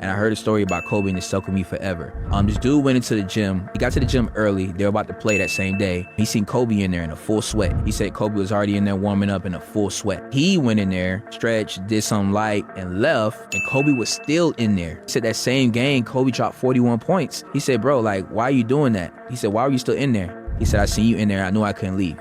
And I heard a story about Kobe and it stuck with me forever. This dude went into the gym. He got to the gym early. They were about to play that same day. He seen Kobe in there in a full sweat. He said Kobe was already in there warming up in a full sweat. He went in there, stretched, did something light, and left, and Kobe was still in there. He said that same game, Kobe dropped 41 points. He said, bro, like, why are you doing that? He said, why are you still in there? He said, I seen you in there. I knew I couldn't leave.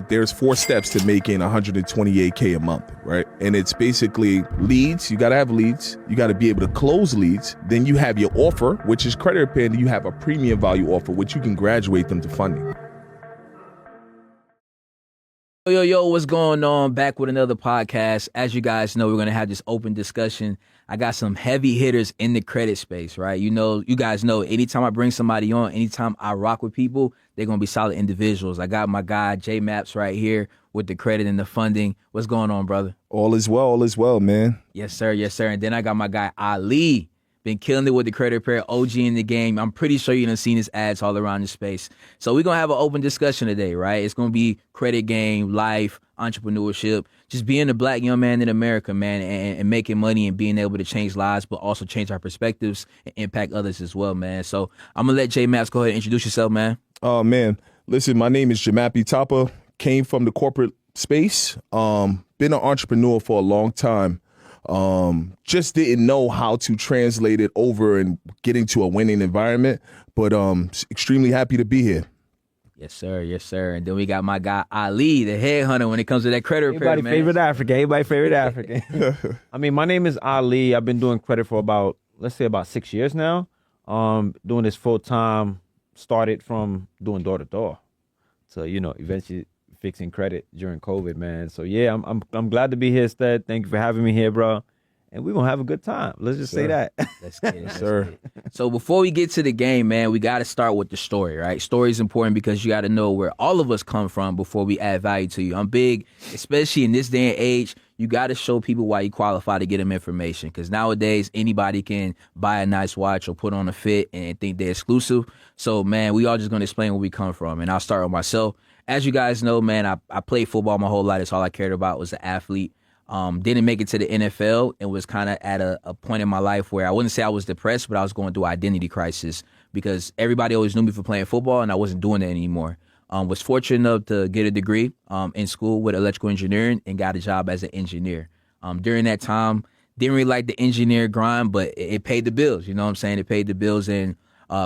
There's 4 steps to making $128K a month, right? And it's basically leads. You got to have leads. You got to be able to close leads. Then you have your offer, which is credit repair, and you have a premium value offer, which you can graduate them to funding. Yo, what's going on? Back with another podcast. As you guys know, we're going to have this open discussion. I got some heavy hitters in the credit space, right? You know, you guys know, anytime I bring somebody on, anytime I rock with people, they're going to be solid individuals. I got my guy, Jmapie, right here with the credit and the funding. What's going on, brother? All is well, man. Yes, sir. Yes, sir. And then I got my guy, Ali. Been killing it with the credit repair, OG in the game. I'm pretty sure you done seen his ads all around the space. So we're going to have an open discussion today, right? It's going to be credit game, life, entrepreneurship, just being a black young man in America, man, and making money and being able to change lives, but also change our perspectives and impact others as well, man. So I'm going to let Jmapie go ahead and introduce yourself, man. Oh, man. Listen, my name is Jmapie. Came from the corporate space. Been an entrepreneur for a long time. Just didn't know how to translate it over and get into a winning environment, but extremely happy to be here. Yes, sir. Yes, sir. And then we got my guy, Ali, the headhunter when it comes to that credit repair, man. Everybody favorite African. I mean, my name is Ali. I've been doing credit for about 6 years now. Doing this full time, started from doing door to door. So, eventually fixing credit during COVID, man. So yeah, I'm glad to be here, Sted. Thank you for having me here, bro. And we're gonna have a good time. Let's just say that. Let's get it, sir. So before we get to the game, man, we gotta start with the story, right? Story is important because you gotta know where all of us come from before we add value to you. I'm big, especially in this day and age, you gotta show people why you qualify to get them information. Because nowadays anybody can buy a nice watch or put on a fit and think they're exclusive. So man, we all just gonna explain where we come from. And I'll start with myself. As you guys know, man, I played football my whole life. That's all I cared about was an athlete. Didn't make it to the NFL and was kind of at a point in my life where I wouldn't say I was depressed, but I was going through identity crisis because everybody always knew me for playing football and I wasn't doing that anymore. Was fortunate enough to get a degree in school with electrical engineering and got a job as an engineer. During that time, didn't really like the engineer grind, but it paid the bills. You know what I'm saying? It paid the bills and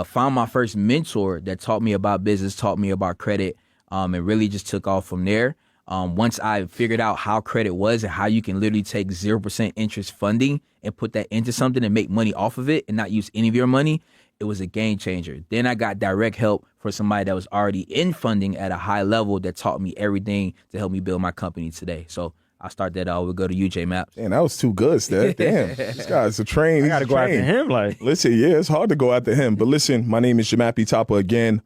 found my first mentor that taught me about business, taught me about credit. And really just took off from there. Once I figured out how credit was and how you can literally take 0% interest funding and put that into something and make money off of it and not use any of your money, it was a game changer. Then I got direct help for somebody that was already in funding at a high level that taught me everything to help me build my company today. So I'll start that out. We'll go to you, Jmapie. Man, that was too good, Steph. Damn, this guy's a train. I got to go after him. Listen, yeah, it's hard to go after him. But listen, my name is Jmapie again.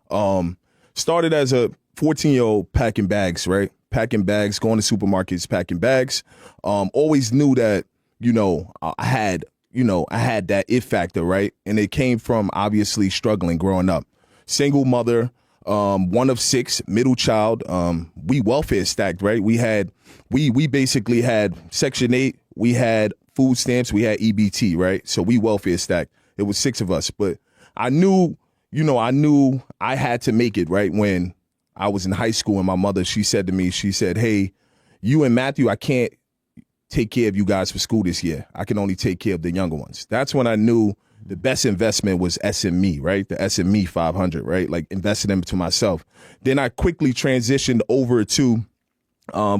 Started as a 14-year-old packing bags, right? Packing bags, going to supermarkets, packing bags. Always knew that, I had that it factor, right? And it came from obviously struggling growing up. Single mother, one of 6, middle child. We welfare stacked, right? We basically had Section 8, we had food stamps, we had EBT, right? So we welfare stacked. It was 6 of us. But I knew I had to make it, right? When I was in high school and my mother, she said to me, hey, you and Matthew, I can't take care of you guys for school this year. I can only take care of the younger ones. That's when I knew the best investment was SME, right? The SME 500, right? Like investing into myself. Then I quickly transitioned over to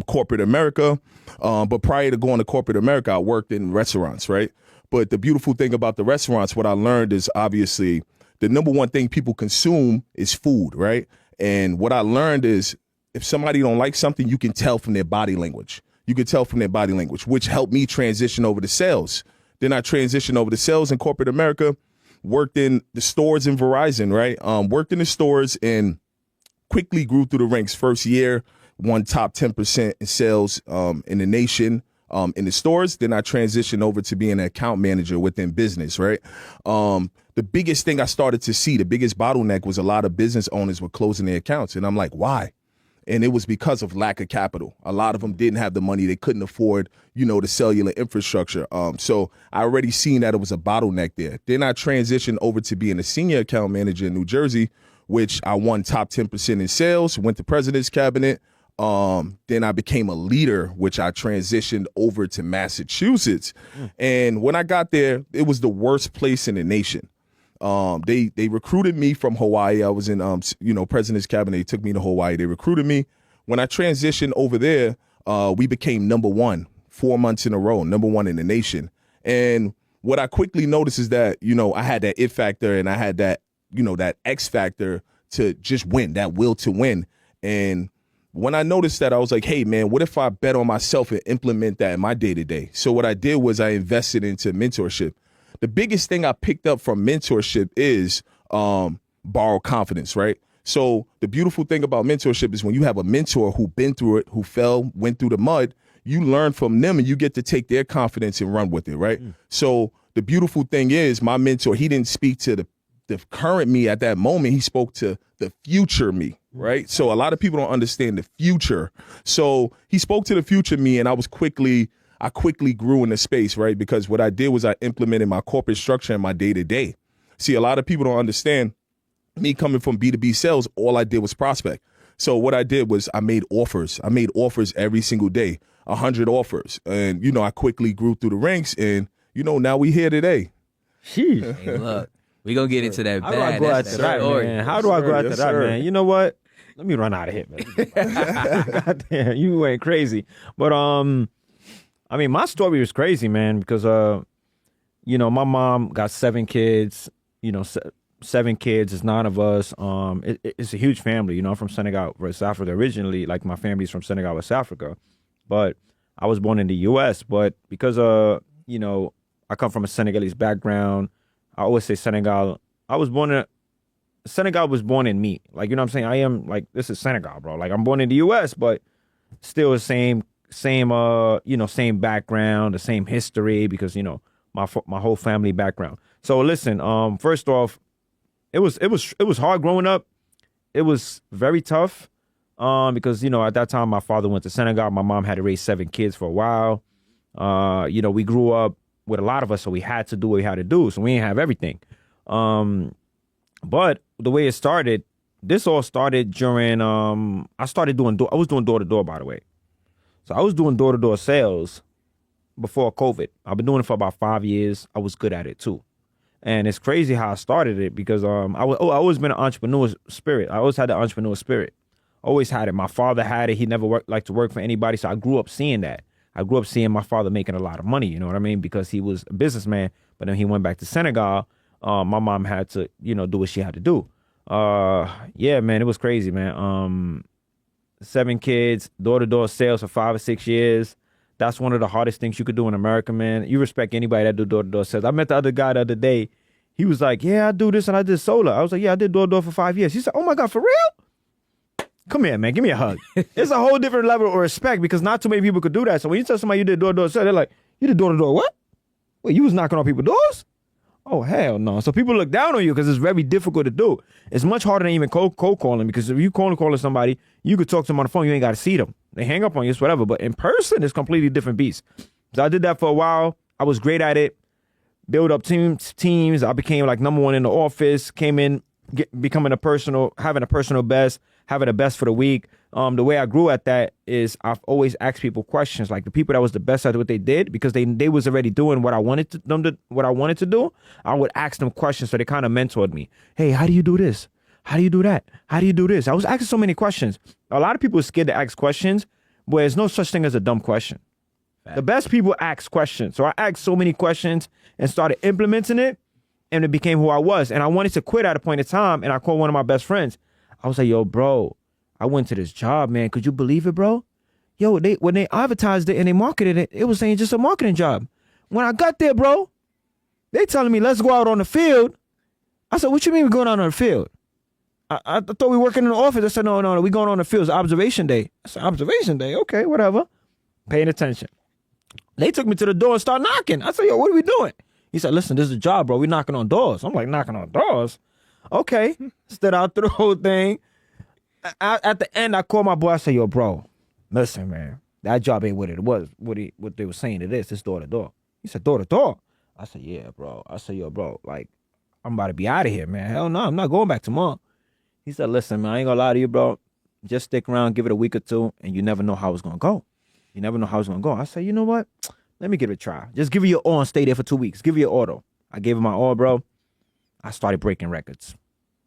corporate America. But prior to going to corporate America, I worked in restaurants, right? But the beautiful thing about the restaurants, what I learned is obviously the number one thing people consume is food, right? And what I learned is if somebody don't like something, you can tell from their body language. Which helped me transition over to sales. Then I transitioned over to sales in corporate America, worked in the stores in Verizon, right? Worked in the stores and quickly grew through the ranks. First year, won top 10% in sales in the nation in the stores. Then I transitioned over to being an account manager within business, right? The biggest thing I started to see, the biggest bottleneck was a lot of business owners were closing their accounts. And I'm like, why? And it was because of lack of capital. A lot of them didn't have the money. They couldn't afford, the cellular infrastructure. So I already seen that it was a bottleneck there. Then I transitioned over to being a senior account manager in New Jersey, which I won top 10% in sales, went to president's cabinet. Then I became a leader, which I transitioned over to Massachusetts. And when I got there, it was the worst place in the nation. They recruited me from Hawaii. I was in, president's cabinet. They took me to Hawaii. They recruited me. When I transitioned over there, we became number one 4 months in a row, number one in the nation. And what I quickly noticed is that, I had that it factor and I had that, that X factor to just win, that will to win. And when I noticed that, I was like, hey, man, what if I bet on myself and implement that in my day-to-day? So what I did was I invested into mentorship. The biggest thing I picked up from mentorship is borrow confidence, right? So the beautiful thing about mentorship is when you have a mentor who been through it, who fell, went through the mud, you learn from them and you get to take their confidence and run with it, right? So the beautiful thing is my mentor, he didn't speak to the current me at that moment. He spoke to the future me, right? So a lot of people don't understand the future. So he spoke to the future me, and I quickly grew in the space, right? Because what I did was I implemented my corporate structure in my day-to-day. See, a lot of people don't understand me coming from B2B sales. All I did was prospect. So what I did was I made offers. I made offers every single day, 100 offers. And, I quickly grew through the ranks, and, now we here today. Jeez. Hey, look, we gonna get into that. How do I go after that, man? How do I go after that, man? You know what? Let me run out of here, man. Goddamn, you went crazy. But my story was crazy, man, because my mom got 7 kids. 7 kids. It's 9 of us. It's a huge family. I'm from Senegal, West Africa originally. Like my family's from Senegal, West Africa, but I was born in the U.S. But because I come from a Senegalese background. I always say Senegal. Senegal was born in me. Like, you know what I'm saying? I am like, this is Senegal, bro. Like, I'm born in the U.S., but still the same background, the same history, because, my whole family background. So listen, first off, it was hard growing up. It was very tough, because, at that time, my father went to Senegal. My mom had to raise 7 kids for a while. We grew up with a lot of us, so we had to do what we had to do. So we didn't have everything. But the way it started, this all started during, I was doing door-to-door, by the way. So I was doing door-to-door sales before COVID. I've been doing it for about 5 years. I was good at it too. And it's crazy how I started it, because I always been an entrepreneur spirit. I always had the entrepreneur spirit. Always had it. My father had it. He never liked to work for anybody. So I grew up seeing that. I grew up seeing my father making a lot of money, you know what I mean? Because he was a businessman, but then he went back to Senegal. My mom had to, do what she had to do. Yeah, man, it was crazy, man. 7 kids, door-to-door sales for 5 or 6 years. That's one of the hardest things you could do in America, man. You respect anybody that do door-to-door sales. I met the other guy the other day. He was like, yeah, I do this and I did solar. I was like, yeah, I did door-to-door for 5 years. He said, oh my God, for real? Come here, man. Give me a hug. It's a whole different level of respect, because not too many people could do that. So when you tell somebody you did door-to-door sales, they're like, you did door-to-door what? Wait, you was knocking on people's doors? Oh, hell no. So people look down on you because it's very difficult to do. It's much harder than even cold calling, because if you calling somebody, you could talk to them on the phone. You ain't got to see them. They hang up on you, it's whatever. But in person, it's completely different beast. So I did that for a while. I was great at it. Build up teams. I became like number 1 in the office. Came in, having a personal best, having the best for the week. The way I grew at that is I've always asked people questions, like the people that was the best at what they did, because they was already doing what I wanted to do. I would ask them questions, so they kind of mentored me. Hey, how do you do this? How do you do that? How do you do this? I was asking so many questions. A lot of people are scared to ask questions, but there's no such thing as a dumb question. Fact. The best people ask questions. So I asked so many questions and started implementing it, and it became who I was. And I wanted to quit at a point in time, and I called one of my best friends. I was like, yo, bro, I went to this job, man. Could you believe it, bro? Yo, when they advertised it and they marketed it, it was saying just a marketing job. When I got there, bro, they telling me, let's go out on the field. I said, what you mean we're going out on the field? I thought we were working in the office. I said, no, we going on the field. It's observation day. I said, observation day? Okay, whatever. Paying attention. They took me to the door and started knocking. I said, yo, what are we doing? He said, listen, this is a job, bro. We knocking on doors. I'm like, knocking on doors? Okay. Stood out through the whole thing. at the end, I called my boy. I said, yo, bro, listen, man, that job ain't what it was. What they were saying it is. It's door to door. He said, door to door. I said, yeah, bro. I said, yo, bro, like, I'm about to be out of here, man. Hell no, I'm not going back tomorrow. He said, listen, man, I ain't gonna lie to you, bro. Just stick around, give it a week or two, and you never know how it's gonna go. You never know how it's gonna go. I said, you know what? Let me give it a try. Just give it your all and stay there for 2 weeks. Give it your all, though. I gave it my all, bro. I started breaking records.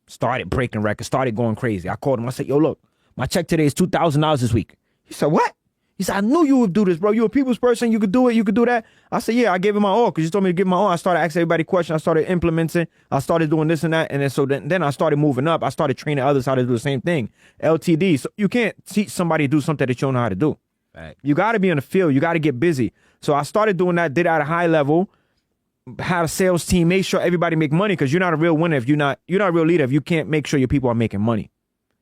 Started going crazy. I called him. I said, yo, look, my check today is $2,000 this week. He said, what? He said, I knew you would do this, bro. You're a people's person. You could do it. You could do that. I said, yeah, I gave him my all because you told me to give him my all. I started asking everybody questions. I started implementing. I started doing this and that. And then I started moving up. I started training others how to do the same thing. LTD. So you can't teach somebody to do something that you don't know how to do. Right. You got to be in the field. You got to get busy. So I started doing that, did it at a high level, had a sales team, make sure everybody make money because you're not a real winner if you're not a real leader if you can't make sure your people are making money.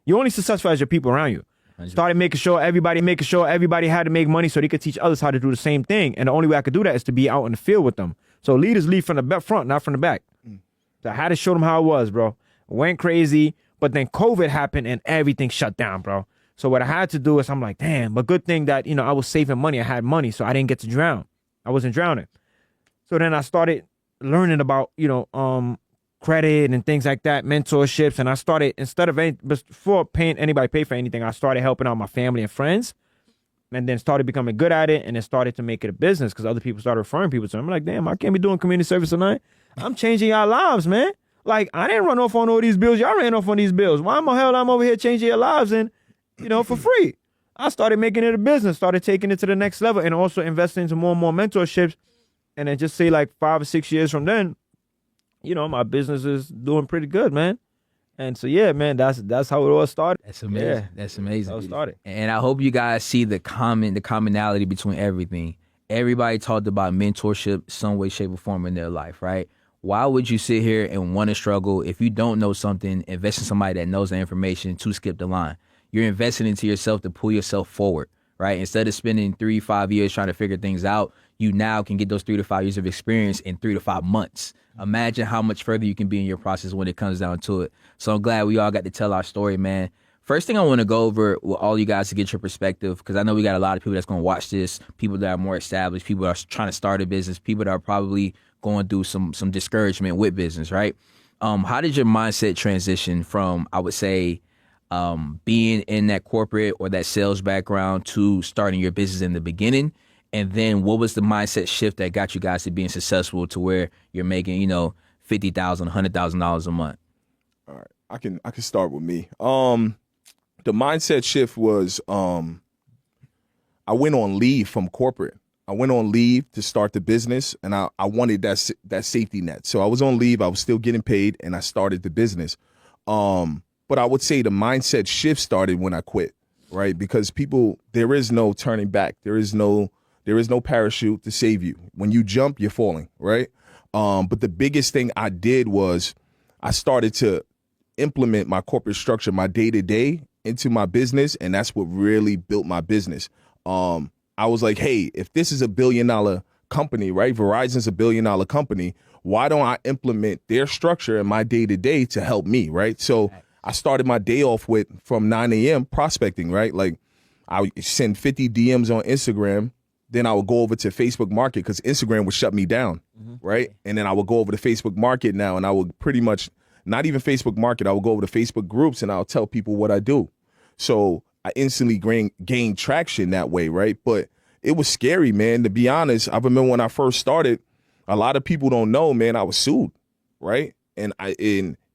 You're only successful as your people around you. 100%. Started making sure everybody had to make money so they could teach others how to do the same thing. And the only way I could do that is to be out in the field with them. So leaders lead from the front, not from the back. So I had to show them how it was, bro. Went crazy, but then COVID happened and everything shut down, bro. So what I had to do is I'm like, damn, but good thing that, I was saving money. I had money, so I didn't get to drown. I wasn't drowning. So then I started learning about, credit and things like that, mentorships. And I started, before paying anybody pay for anything, I started helping out my family and friends and then started becoming good at it and then started to make it a business because other people started referring people to me. I'm like, damn, I can't be doing community service tonight. I'm changing y'all lives, man. Like, I didn't run off on all these bills. Y'all ran off on these bills. Why in the hell I'm over here changing your lives and, for free? I started making it a business, started taking it to the next level and also investing into more and more mentorships. And then just say like 5 or 6 years from then, my business is doing pretty good, man. And so, yeah, man, that's how it all started. That's amazing. Yeah, that's amazing. That's how it started. And I hope you guys see the commonality between everything. Everybody talked about mentorship some way, shape, or form in their life, right? Why would you sit here and want to struggle if you don't know something, invest in somebody that knows the information to skip the line? You're investing into yourself to pull yourself forward, right? Instead of spending 3-5 years trying to figure things out, you now can get those 3 to 5 years of experience in 3 to 5 months. Imagine how much further you can be in your process when it comes down to it. So I'm glad we all got to tell our story, man. First thing I want to go over with all you guys to get your perspective, because I know we got a lot of people that's going to watch this, people that are more established, people that are trying to start a business, people that are probably going through some discouragement with business, right? How did your mindset transition from, I would say, being in that corporate or that sales background to starting your business in the beginning? And then what was the mindset shift that got you guys to being successful to where you're making, $50,000, $100,000 a month? All right. I can start with me. The mindset shift was I went on leave from corporate. I went on leave to start the business, and I wanted that safety net. So I was on leave. I was still getting paid, and I started the business. But I would say the mindset shift started when I quit, right? Because there is no turning back. There is no parachute to save you. When you jump, you're falling, right? But the biggest thing I did was I started to implement my corporate structure, my day-to-day into my business, and that's what really built my business. I was like, hey, if this is $1 billion company, right? Verizon's $1 billion company. Why don't I implement their structure in my day-to-day to help me, right? So I started my day off from 9 a.m. prospecting, right? Like I would send 50 DMs on Instagram. Then I would go over to Facebook Market because Instagram would shut me down, right? And then I would go over to Facebook Market now, and I would pretty much, not even Facebook Market, I would go over to Facebook groups and I'll tell people what I do. So I instantly gained traction that way, right? But it was scary, man. To be honest, I remember when I first started, a lot of people don't know, man, I was sued, right? And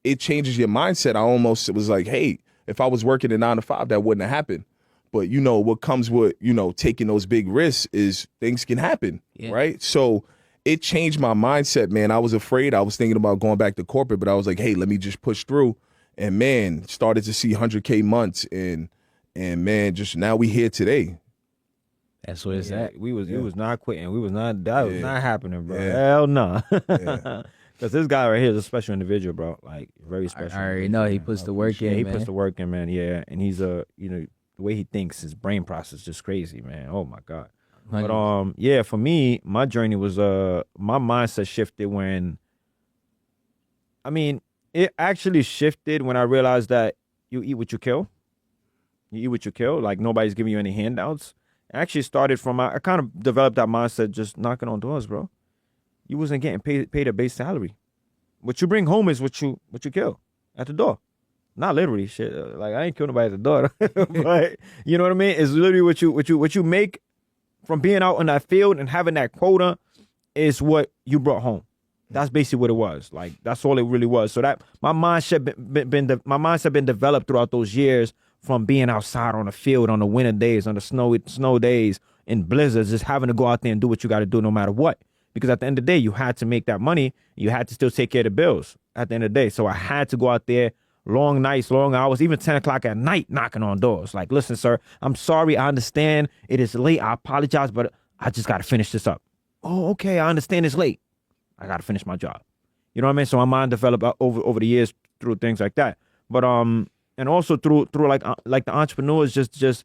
it changes your mindset. I almost was like, hey, if I was working a 9 to 5, that wouldn't have happened. But, what comes with, taking those big risks is things can happen, right? So it changed my mindset, man. I was afraid. I was thinking about going back to corporate, but I was like, hey, let me just push through. And, man, started to see 100K months. And man, just now we here today. That's what it's at. We was not quitting. That was not happening, bro. Yeah. Hell no. Because this guy right here is a special individual, bro. Like, very special. I already know. He puts the work in, He puts the work in, man. Yeah. And he's the way he thinks, his brain process is just crazy, man. Oh, my God. 100%. But, for me, my journey was, my mindset shifted it actually shifted when I realized that you eat what you kill. You eat what you kill. Like nobody's giving you any handouts. It actually started from I kind of developed that mindset just knocking on doors, bro. You wasn't getting paid a base salary. What you bring home is what you kill at the door. Not literally, shit. Like I ain't kill nobody at the door, but you know what I mean. It's literally what you make from being out in that field and having that quota is what you brought home. That's basically what it was. Like that's all it really was. So that my mindset been developed throughout those years from being outside on the field on the winter days, on the snow days, in blizzards, just having to go out there and do what you got to do no matter what. Because at the end of the day, you had to make that money. You had to still take care of the bills at the end of the day. So I had to go out there, long nights, long hours, even 10 o'clock at night, knocking on doors. Like, listen, sir, I'm sorry. I understand it is late. I apologize, but I just got to finish this up. Oh, okay. I understand it's late. I got to finish my job. You know what I mean? So my mind developed over the years through things like that. But and also through like the entrepreneurs, just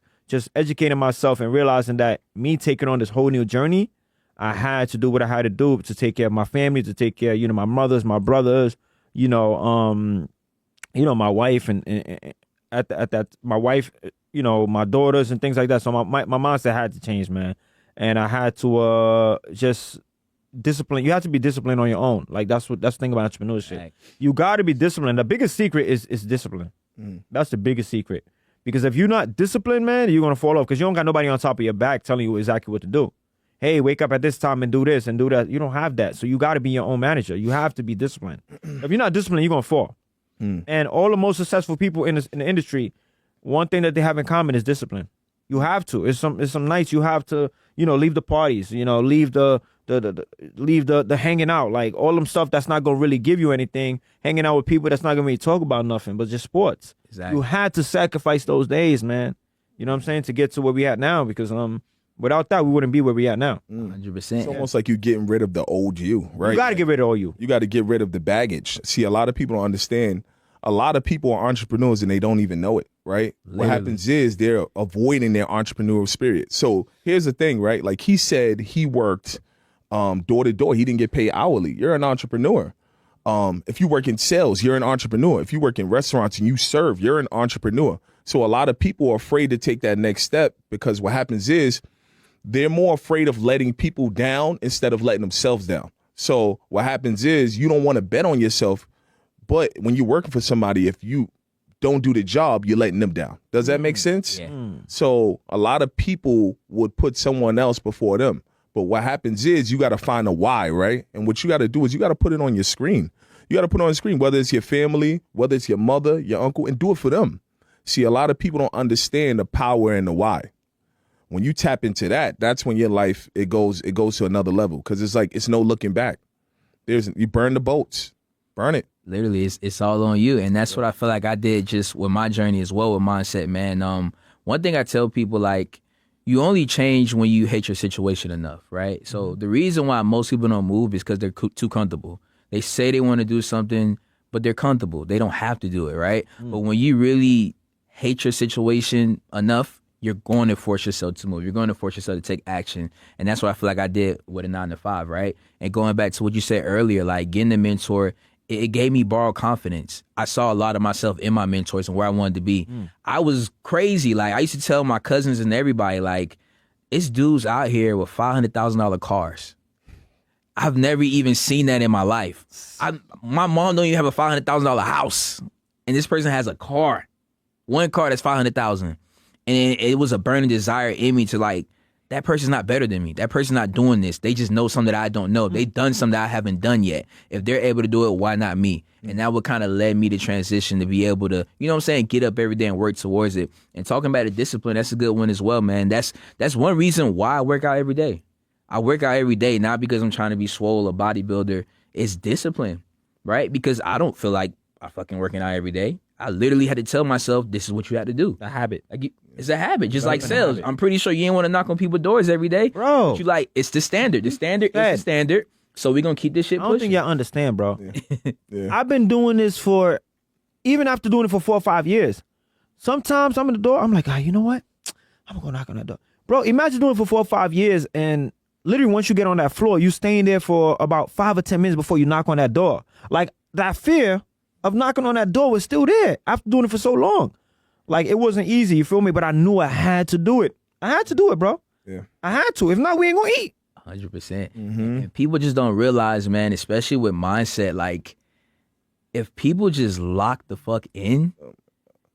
educating myself and realizing that me taking on this whole new journey, I had to do what I had to do to take care of my family, to take care of, my mothers, my brothers, my wife and at that my wife, my daughters and things like that. So my mindset had to change, man. And I had to just discipline. You have to be disciplined on your own. Like that's the thing about entrepreneurship. Right. You got to be disciplined. The biggest secret is discipline. That's the biggest secret. Because if you're not disciplined, man, you're gonna fall off because you don't got nobody on top of your back telling you exactly what to do. Hey, wake up at this time and do this and do that. You don't have that. So you got to be your own manager. You have to be disciplined. If you're not disciplined, you're gonna fall. And all the most successful people in the industry, one thing that they have in common is discipline. You have to. It's some nights you have to, leave the parties, leave the hanging out, like all them stuff that's not gonna really give you anything. Hanging out with people that's not gonna really talk about nothing, but just sports. Exactly. You had to sacrifice those days, man. You know what I'm saying, to get to where we at now. Because without that, we wouldn't be where we at now. 100%. It's almost like you getting rid of the old you, right? You got to get rid of all you. You got to get rid of the baggage. See, a lot of people don't understand. A lot of people are entrepreneurs and they don't even know it, right? Literally. What happens is they're avoiding their entrepreneurial spirit. So here's the thing, right? Like he said he worked door to door. He didn't get paid hourly. You're an entrepreneur. If you work in sales, you're an entrepreneur. If you work in restaurants and you serve, you're an entrepreneur. So a lot of people are afraid to take that next step because what happens is they're more afraid of letting people down instead of letting themselves down. So what happens is you don't want to bet on yourself, but when you're working for somebody, if you don't do the job, you're letting them down. Does that make sense? Yeah. So a lot of people would put someone else before them. But what happens is you got to find a why, right? And what you got to do is you got to put it on your screen. You got to put it on the screen, whether it's your family, whether it's your mother, your uncle, and do it for them. See, a lot of people don't understand the power and the why. When you tap into that, that's when your life, it goes to another level. Because it's like, it's no looking back. You burn the boats. Burn it. Literally, it's all on you. And that's what I feel like I did just with my journey as well with mindset, man. One thing I tell people, like, you only change when you hate your situation enough, right? So the reason why most people don't move is because they're too comfortable. They say they want to do something, but they're comfortable. They don't have to do it, right? But when you really hate your situation enough, you're going to force yourself to move. You're going to force yourself to take action. And that's what I feel like I did with a 9 to 5, right? And going back to what you said earlier, like getting a mentor, it gave me borrowed confidence. I saw a lot of myself in my mentors and where I wanted to be. I was crazy. Like, I used to tell my cousins and everybody, like, it's dudes out here with $500,000 cars. I've never even seen that in my life. My mom don't even have a $500,000 house. And this person has a car. One car that's $500,000. And it was a burning desire in me to, like, that person's not better than me. That person's not doing this. They just know something that I don't know. They've done something that I haven't done yet. If they're able to do it, why not me? And that what kind of led me to transition to be able to, you know what I'm saying, get up every day and work towards it. And talking about the discipline, that's a good one as well, man. That's one reason why I work out every day. I work out every day, not because I'm trying to be swole or bodybuilder. It's discipline, right? Because I don't feel like I fucking working out every day. I literally had to tell myself, this is what you have to do. A habit. Like, it's a habit, just like sales. I'm pretty sure you ain't want to knock on people's doors every day. Bro. But you like, it's the standard. The standard is the standard. So we're going to keep this shit pushing. I don't think y'all understand, bro. Yeah. I've been doing this even after doing it for 4 or 5 years. Sometimes I'm in the door, I'm like, you know what? I'm going to go knock on that door. Bro, imagine doing it for 4 or 5 years and literally once you get on that floor, you staying there for about 5 or 10 minutes before you knock on that door. Like, that fear of knocking on that door was still there after doing it for so long. Like, it wasn't easy, you feel me? But I knew I had to do it. I had to do it, bro. Yeah. I had to. If not, we ain't gonna eat. 100%. And people just don't realize, man, especially with mindset, like, if people just lock the fuck in,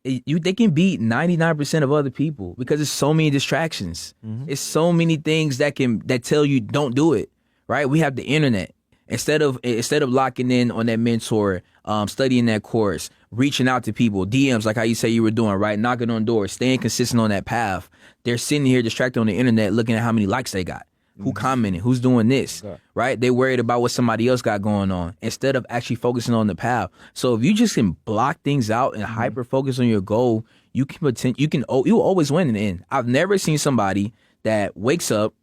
they can beat 99% of other people because there's so many distractions. It's so many things that tell you don't do it, right? We have the internet. Instead of locking in on that mentor, studying that course, reaching out to people, DMs, like how you say you were doing, right? Knocking on doors, staying consistent on that path. They're sitting here distracted on the internet looking at how many likes they got. Who commented, who's doing this, right? They worried about what somebody else got going on instead of actually focusing on the path. So if you just can block things out and hyper focus on your goal, you always win in the end. I've never seen somebody that wakes up,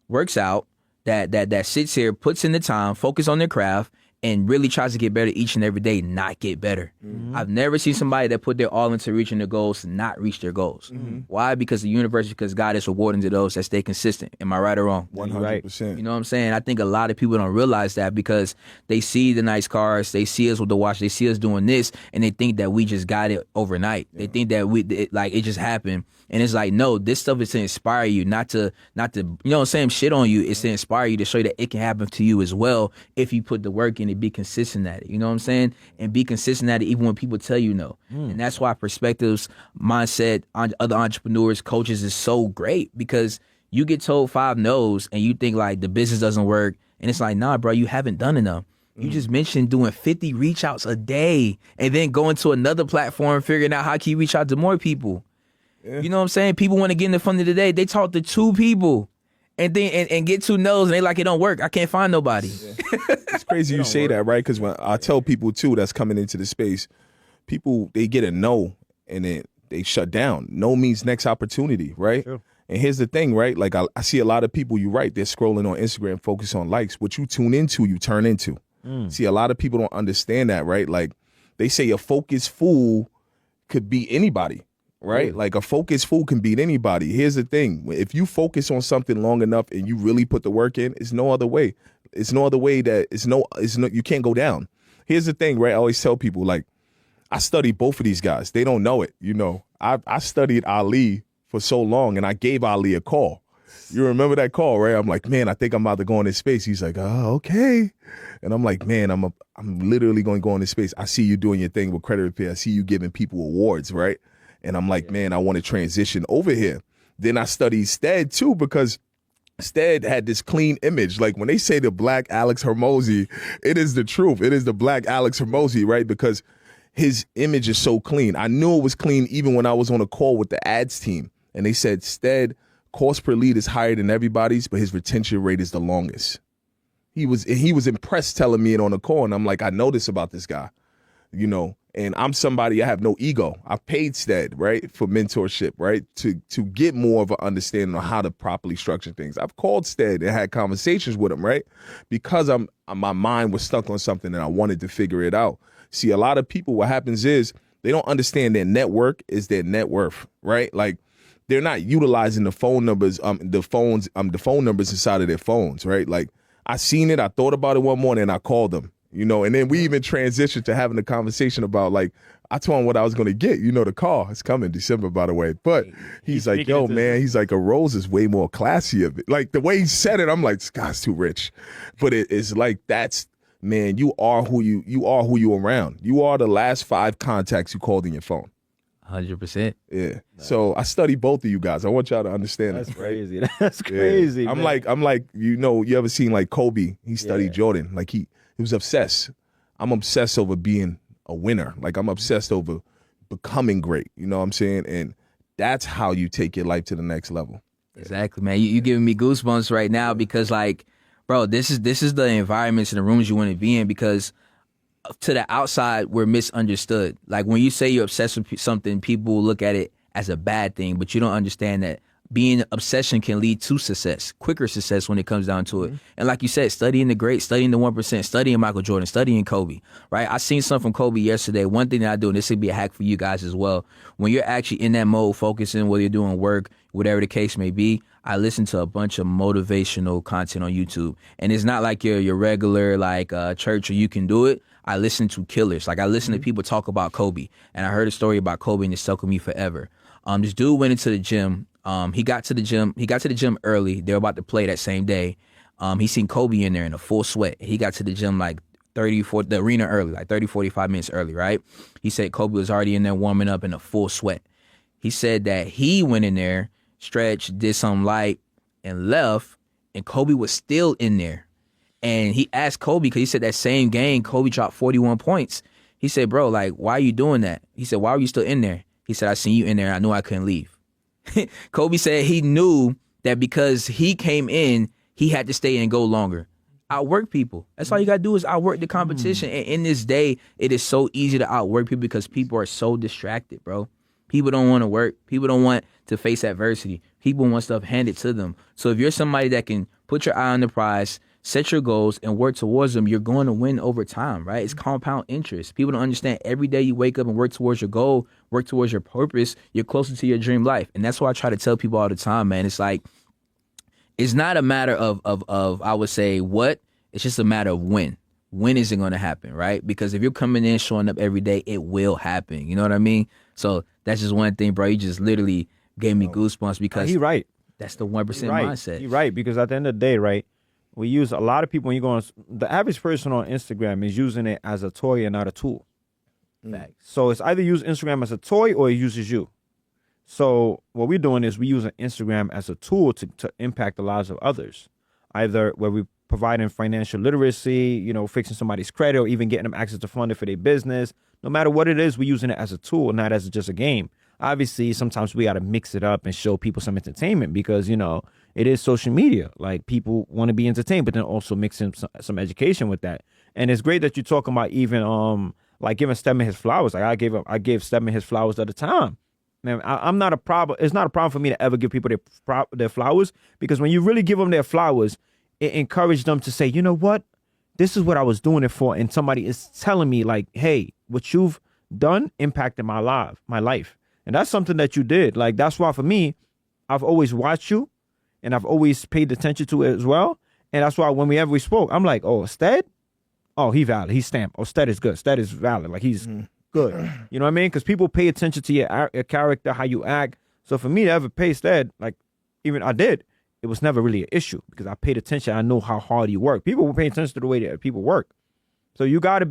works out, that sits here, puts in the time, focus on their craft, and really tries to get better each and every day, not get better. I've never seen somebody that put their all into reaching their goals to not reach their goals. Why? Because the universe, because God is rewarding to those that stay consistent. Am I right or wrong? 100%. You know what I'm saying? I think a lot of people don't realize that because they see the nice cars, they see us with the watch, they see us doing this, and they think that we just got it overnight. They think that it just happened. And it's like, no, this stuff is to inspire you, not to, you know what I'm saying, shit on you. It's to inspire you to show you that it can happen to you as well if you put the work in and be consistent at it. You know what I'm saying? And be consistent at it even when people tell you no. And that's why perspectives, mindset, other entrepreneurs, coaches is so great because you get told 5 no's and you think like the business doesn't work. And it's like, nah, bro, you haven't done enough. You just mentioned doing 50 reach outs a day and then going to another platform, figuring out how can you reach out to more people. Yeah. You know what I'm saying? People want to get in the front of the day. They talk to 2 people and then and get 2 no's and they like, it don't work. I can't find nobody. Yeah. It's crazy you say that, right? Because when I tell people too that's coming into the space, people, they get a no and then they shut down. No means next opportunity, right? Sure. And here's the thing, right? Like I see a lot of people, you're right, they're scrolling on Instagram, focus on likes. What you tune into, you turn into. See, a lot of people don't understand that, right? Like they say a focused fool could beat anybody. Right? Like a focused fool can beat anybody. Here's the thing. If you focus on something long enough and you really put the work in, it's no other way. It's no other way that you can't go down. Here's the thing, right? I always tell people, like, I studied both of these guys. They don't know it. You know, I studied Ali for so long and I gave Ali a call. You remember that call, right? I'm like, man, I think I'm about to go in this space. He's like, oh, okay. And I'm like, man, I'm literally going to go in this space. I see you doing your thing with credit repair. I see you giving people awards, right? And I'm like, man, I want to transition over here. Then I studied Stead too, because Stead had this clean image. Like when they say the black Alex Hormozy, it is the truth. It is the black Alex Hormozy, right? Because his image is so clean. I knew it was clean even when I was on a call with the ads team. And they said, Stead, cost per lead is higher than everybody's, but his retention rate is the longest. He was impressed telling me it on a call. And I'm like, I know this about this guy, you know. And I'm somebody, I have no ego. I paid Stead, right, for mentorship, right, to get more of an understanding on how to properly structure things. I've called Stead and had conversations with him, right, because my mind was stuck on something and I wanted to figure it out. See, a lot of people, what happens is they don't understand their network is their net worth, right? Like they're not utilizing the phone numbers, the phone numbers inside of their phones, right? Like I seen it, I thought about it one morning and I called them. You know, and then we even transitioned to having a conversation about, like, I told him what I was going to get. You know, the car is coming December, by the way. But he's like, yo, man, he's like, a rose is way more classy of it. Like, the way he said it, I'm like, this guy's too rich. But it's like, that's, man, you are who you around. You are the last 5 contacts you called in your phone. 100%. Yeah. So I study both of you guys. I want y'all to understand That's that. crazy. That's crazy. Yeah. Man. I'm like, you know, you ever seen like Kobe? He studied Jordan. Like he was obsessed. I'm obsessed over being a winner. Like I'm obsessed over becoming great. You know what I'm saying? And that's how you take your life to the next level. Exactly, man. You giving me goosebumps right now because, like, bro, this is the environments and the rooms you want to be in because to the outside, we're misunderstood. Like when you say you're obsessed with something, people look at it as a bad thing, but you don't understand that being obsession can lead to success, quicker success when it comes down to it. And like you said, studying the greats, studying the 1%, studying Michael Jordan, studying Kobe, right? I seen something from Kobe yesterday. One thing that I do, and this would be a hack for you guys as well, when you're actually in that mode, focusing, whether you're doing work, whatever the case may be, I listen to a bunch of motivational content on YouTube, and it's not like your regular like church or you can do it. I listen to killers. Like I listen to people talk about Kobe, and I heard a story about Kobe, and it stuck with me forever. This dude went into the gym. He got to the gym early. They were about to play that same day. He seen Kobe in there in a full sweat. He got to the gym like the arena early, like 30, 45 minutes early, right? He said Kobe was already in there warming up in a full sweat. He said that he went in there, stretched, did some light, and left, and Kobe was still in there. And he asked Kobe, because he said that same game, Kobe dropped 41 points. He said, bro, like, why are you doing that? He said, why are you still in there? He said, I seen you in there, and I knew I couldn't leave. Kobe said he knew that because he came in, he had to stay and go longer. Outwork people. That's all you got to do is outwork the competition. And in this day, it is so easy to outwork people because people are so distracted, bro. People don't want to work. People don't want to face adversity. People want stuff handed to them. So if you're somebody that can put your eye on the prize, set your goals, and work towards them, you're going to win over time, right? It's compound interest. People don't understand every day you wake up and work towards your goal, work towards your purpose, you're closer to your dream life. And that's why I try to tell people all the time, man. It's like, it's not a matter of I would say what, it's just a matter of when. When is it going to happen, right? Because if you're coming in, showing up every day, it will happen. You know what I mean? So that's just one thing, bro. You just literally gave me goosebumps because he right. That's the 1% mindset. You're right, because at the end of the day, right, we use a lot of people when you go on, the average person on Instagram is using it as a toy and not a tool. So it's either use Instagram as a toy or it uses you. So what we're doing is we use Instagram as a tool to impact the lives of others, either where we providing financial literacy, you know, fixing somebody's credit, or even getting them access to funding for their business. No matter what it is, we're using it as a tool, not as just a game. Obviously, sometimes we got to mix it up and show people some entertainment because, you know, it is social media. Like, people want to be entertained, but then also mix in some education with that. And it's great that you're talking about even like giving Stedman his flowers. Like I gave Stedman his flowers at the time. Man, I'm not a problem. It's not a problem for me to ever give people their flowers, because when you really give them their flowers, it encouraged them to say, you know what, this is what I was doing it for, and somebody is telling me like, hey, what you've done impacted my life, and that's something that you did. Like, that's why for me, I've always watched you, and I've always paid attention to it as well, and that's why whenever we spoke, I'm like, oh, Sted, oh, he valid, he's stamped. Oh, Sted is good. Sted is valid. Like, he's good. You know what I mean? Because people pay attention to your character, how you act. So for me to ever pay Sted, like, even I did, it was never really an issue because I paid attention. I know how hard you work. People will pay attention to the way that people work. So you got to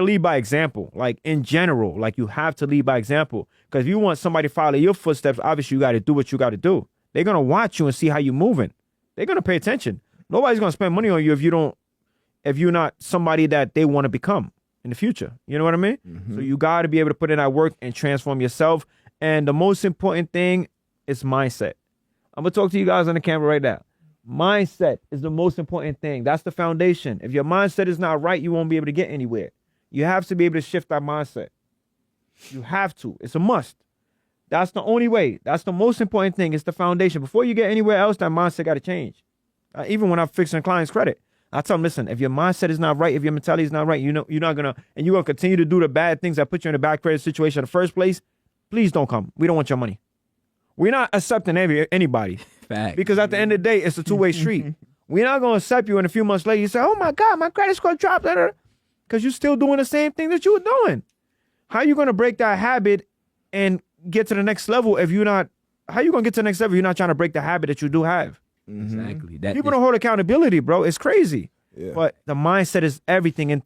lead by example. Like, in general, like, you have to lead by example, because if you want somebody to follow your footsteps, obviously you got to do what you got to do. They're going to watch you and see how you're moving. They're going to pay attention. Nobody's going to spend money on you if you're not somebody that they want to become in the future. You know what I mean? Mm-hmm. So you got to be able to put in that work and transform yourself. And the most important thing is mindset. I'm going to talk to you guys on the camera right now. Mindset is the most important thing. That's the foundation. If your mindset is not right, you won't be able to get anywhere. You have to be able to shift that mindset. You have to. It's a must. That's the only way. That's the most important thing. It's the foundation. Before you get anywhere else, that mindset got to change. Even when I'm fixing clients' credit, I tell them, listen, if your mindset is not right, if your mentality is not right, you know, you're not going to, and you're going to continue to do the bad things that put you in a bad credit situation in the first place, please don't come. We don't want your money. We're not accepting anybody. Fact. Because at the end of the day, it's a two-way street. We're not going to accept you, and a few months later, you say, oh, my God, my credit score dropped. Because you're still doing the same thing that you were doing. How are you going to break that habit and get to the next level if you're not, how are you going to get to the next level if you're not trying to break the habit that you do have? Exactly. People don't hold accountability, bro. It's crazy. Yeah. But the mindset is everything.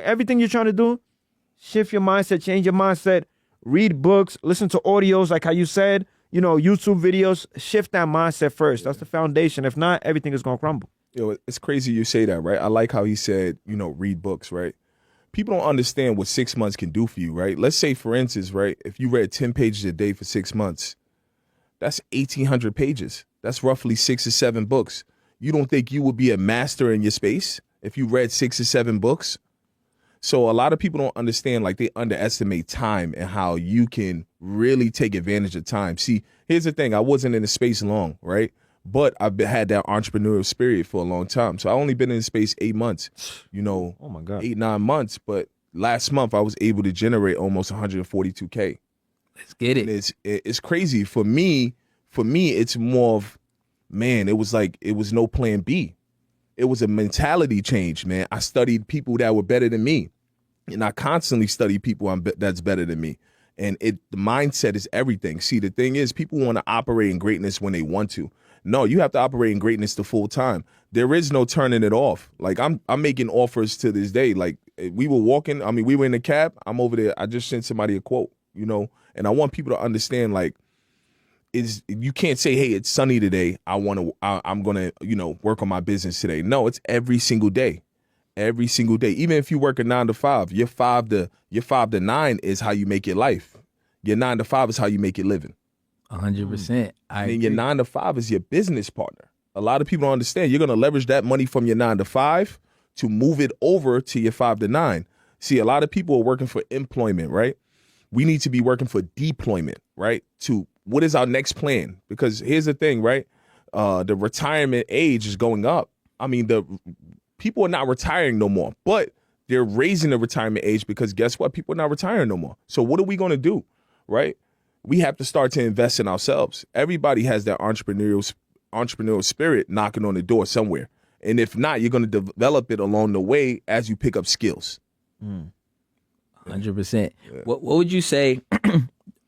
Everything you're trying to do, shift your mindset, change your mindset, read books, listen to audios like how you said, you know, YouTube videos, shift that mindset first. That's the foundation. If not, everything is going to crumble. Yo, it's crazy you say that, right? I like how he said, you know, read books, right? People don't understand what 6 months can do for you, right? Let's say, for instance, right, if you read 10 pages a day for 6 months, that's 1,800 pages. That's roughly 6 or 7 books. You don't think you would be a master in your space if you read 6 or 7 books? So a lot of people don't understand, like, they underestimate time and how you can really take advantage of time. See, here's the thing. I wasn't in the space long, right? But I've had that entrepreneurial spirit for a long time. So I only been in the space 8 months, you know, oh my God, 8-9 months. But last month I was able to generate almost 142K. Let's get it. And it's crazy for me. for me, it's more of, man, it was like, it was no plan B. It was a mentality change, man. I studied people that were better than me. And I constantly study people that's better than me. And the mindset is everything. See, the thing is, people want to operate in greatness when they want to. No, you have to operate in greatness the full time. There is no turning it off. Like I'm making offers to this day. Like we were walking, we were in the cab. I'm over there. I just sent somebody a quote, and I want people to understand, like, you can't say, hey, it's sunny today, I'm gonna, work on my business today. No, it's every single day. Every single day. Even if you work a 9 to 5, your 5 to 9 is how you make your life. Your 9 to 5 is how you make your living. 100%. And then your 9 to 5 is your business partner. A lot of people don't understand. You're gonna leverage that money from your 9 to 5 to move it over to your 5 to 9. See, a lot of people are working for employment, right? We need to be working for deployment, right? To what is our next plan? Because here's the thing, right? The retirement age is going up. The people are not retiring no more, but they're raising the retirement age because guess what? People are not retiring no more. So what are we going to do, right? We have to start to invest in ourselves. Everybody has that entrepreneurial spirit knocking on the door somewhere. And if not, you're going to develop it along the way as you pick up skills. 100%. Yeah. What would you say,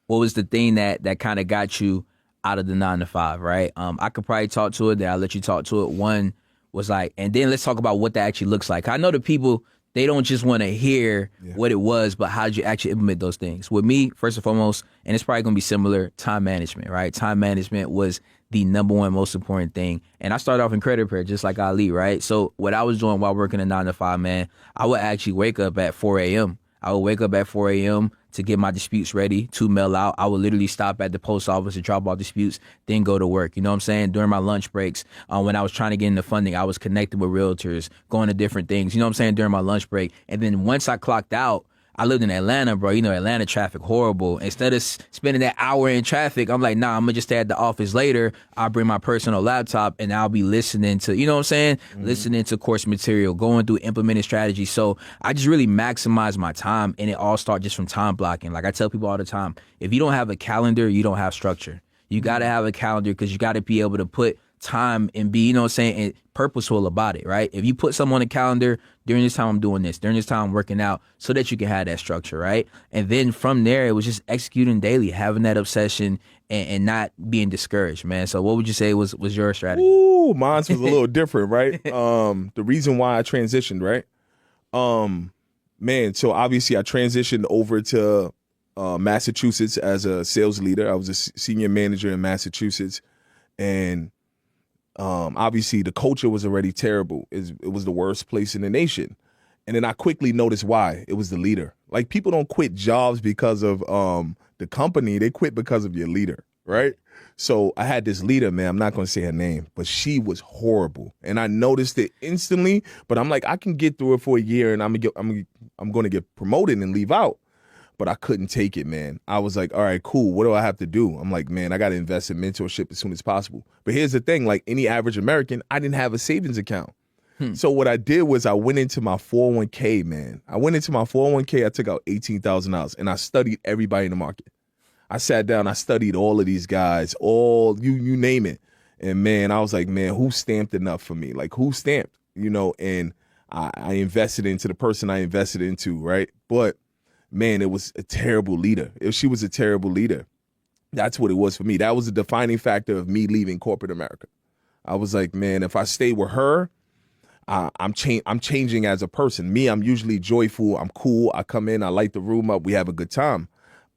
what was the thing that kind of got you out of the 9 to 5, right? I could probably talk to it, then I'll let you talk to it. One was like, and then let's talk about what that actually looks like. I know the people, they don't just want to hear what it was, but how did you actually implement those things? With me, first and foremost, and it's probably going to be similar, time management, right? Time management was the number one most important thing. And I started off in credit repair, just like Ali, right? So what I was doing while working a 9 to 5, man, I would actually wake up at 4 a.m. I would wake up at 4 a.m. to get my disputes ready to mail out. I would literally stop at the post office and drop off disputes, then go to work. You know what I'm saying? During my lunch breaks, when I was trying to get into funding, I was connecting with realtors, going to different things. You know what I'm saying? During my lunch break. And then once I clocked out, I lived in Atlanta, bro. Atlanta traffic, horrible. Instead of spending that hour in traffic, I'm like, nah, I'm going to just stay at the office later. I'll bring my personal laptop and I'll be listening to, you know what I'm saying? Mm-hmm. Listening to course material, going through implementing strategy. So I just really maximize my time, and it all starts just from time blocking. Like I tell people all the time, if you don't have a calendar, you don't have structure. You got to have a calendar because you got to be able to put time and be, and purposeful about it, right? If you put something on the calendar, during this time I'm doing this, during this time I'm working out, so that you can have that structure, right? And then from there, it was just executing daily, having that obsession and not being discouraged, man. So what would you say was your strategy? Ooh, mine was a little different, right? The reason why I transitioned, right? So obviously I transitioned over to Massachusetts as a sales leader. I was a senior manager in Massachusetts, and obviously the culture was already terrible. It was the worst place in the nation. And then I quickly noticed why. It was the leader. Like, people don't quit jobs because of the company. They quit because of your leader, right? So I had this leader, man. I'm not going to say her name, but she was horrible. And I noticed it instantly, but I'm like, I can get through it for a year and I'm going to get promoted and leave out. But I couldn't take it, man. I was like, all right, cool. What do I have to do? I'm like, man, I got to invest in mentorship as soon as possible. But here's the thing, like any average American, I didn't have a savings account. So what I did was I went into my 401k, man. I went into my 401k, I took out $18,000 and I studied everybody in the market. I sat down, I studied all of these guys, all you name it. And man, I was like, man, who stamped enough for me? Like, who stamped, and I invested into the person I invested into, right? But man, it was a terrible leader. She was a terrible leader. That's what it was for me. That was a defining factor of me leaving corporate America. I was like, man, if I stay with her, I'm changing as a person. Me, I'm usually joyful. I'm cool. I come in, I light the room up. We have a good time.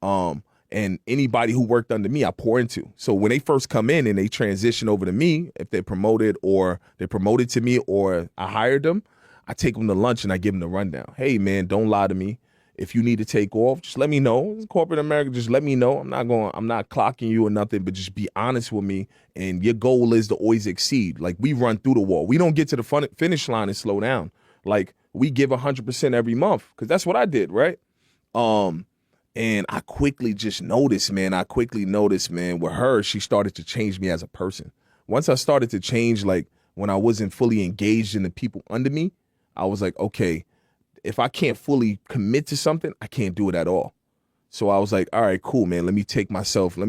And anybody who worked under me, I pour into. So when they first come in and they transition over to me, if they're promoted or they're promoted to me or I hired them, I take them to lunch and I give them the rundown. Hey, man, don't lie to me. If you need to take off, just let me know. Corporate America, just let me know. I'm not clocking you or nothing, but just be honest with me. And your goal is to always exceed. Like, we run through the wall. We don't get to the finish line and slow down. Like, we give 100% every month, because that's what I did, right? And I quickly just noticed, man. With her, she started to change me as a person. Once I started to change, like, when I wasn't fully engaged in the people under me, I was like, okay, if I can't fully commit to something, I can't do it at all. So I was like, all right, cool, man. Let me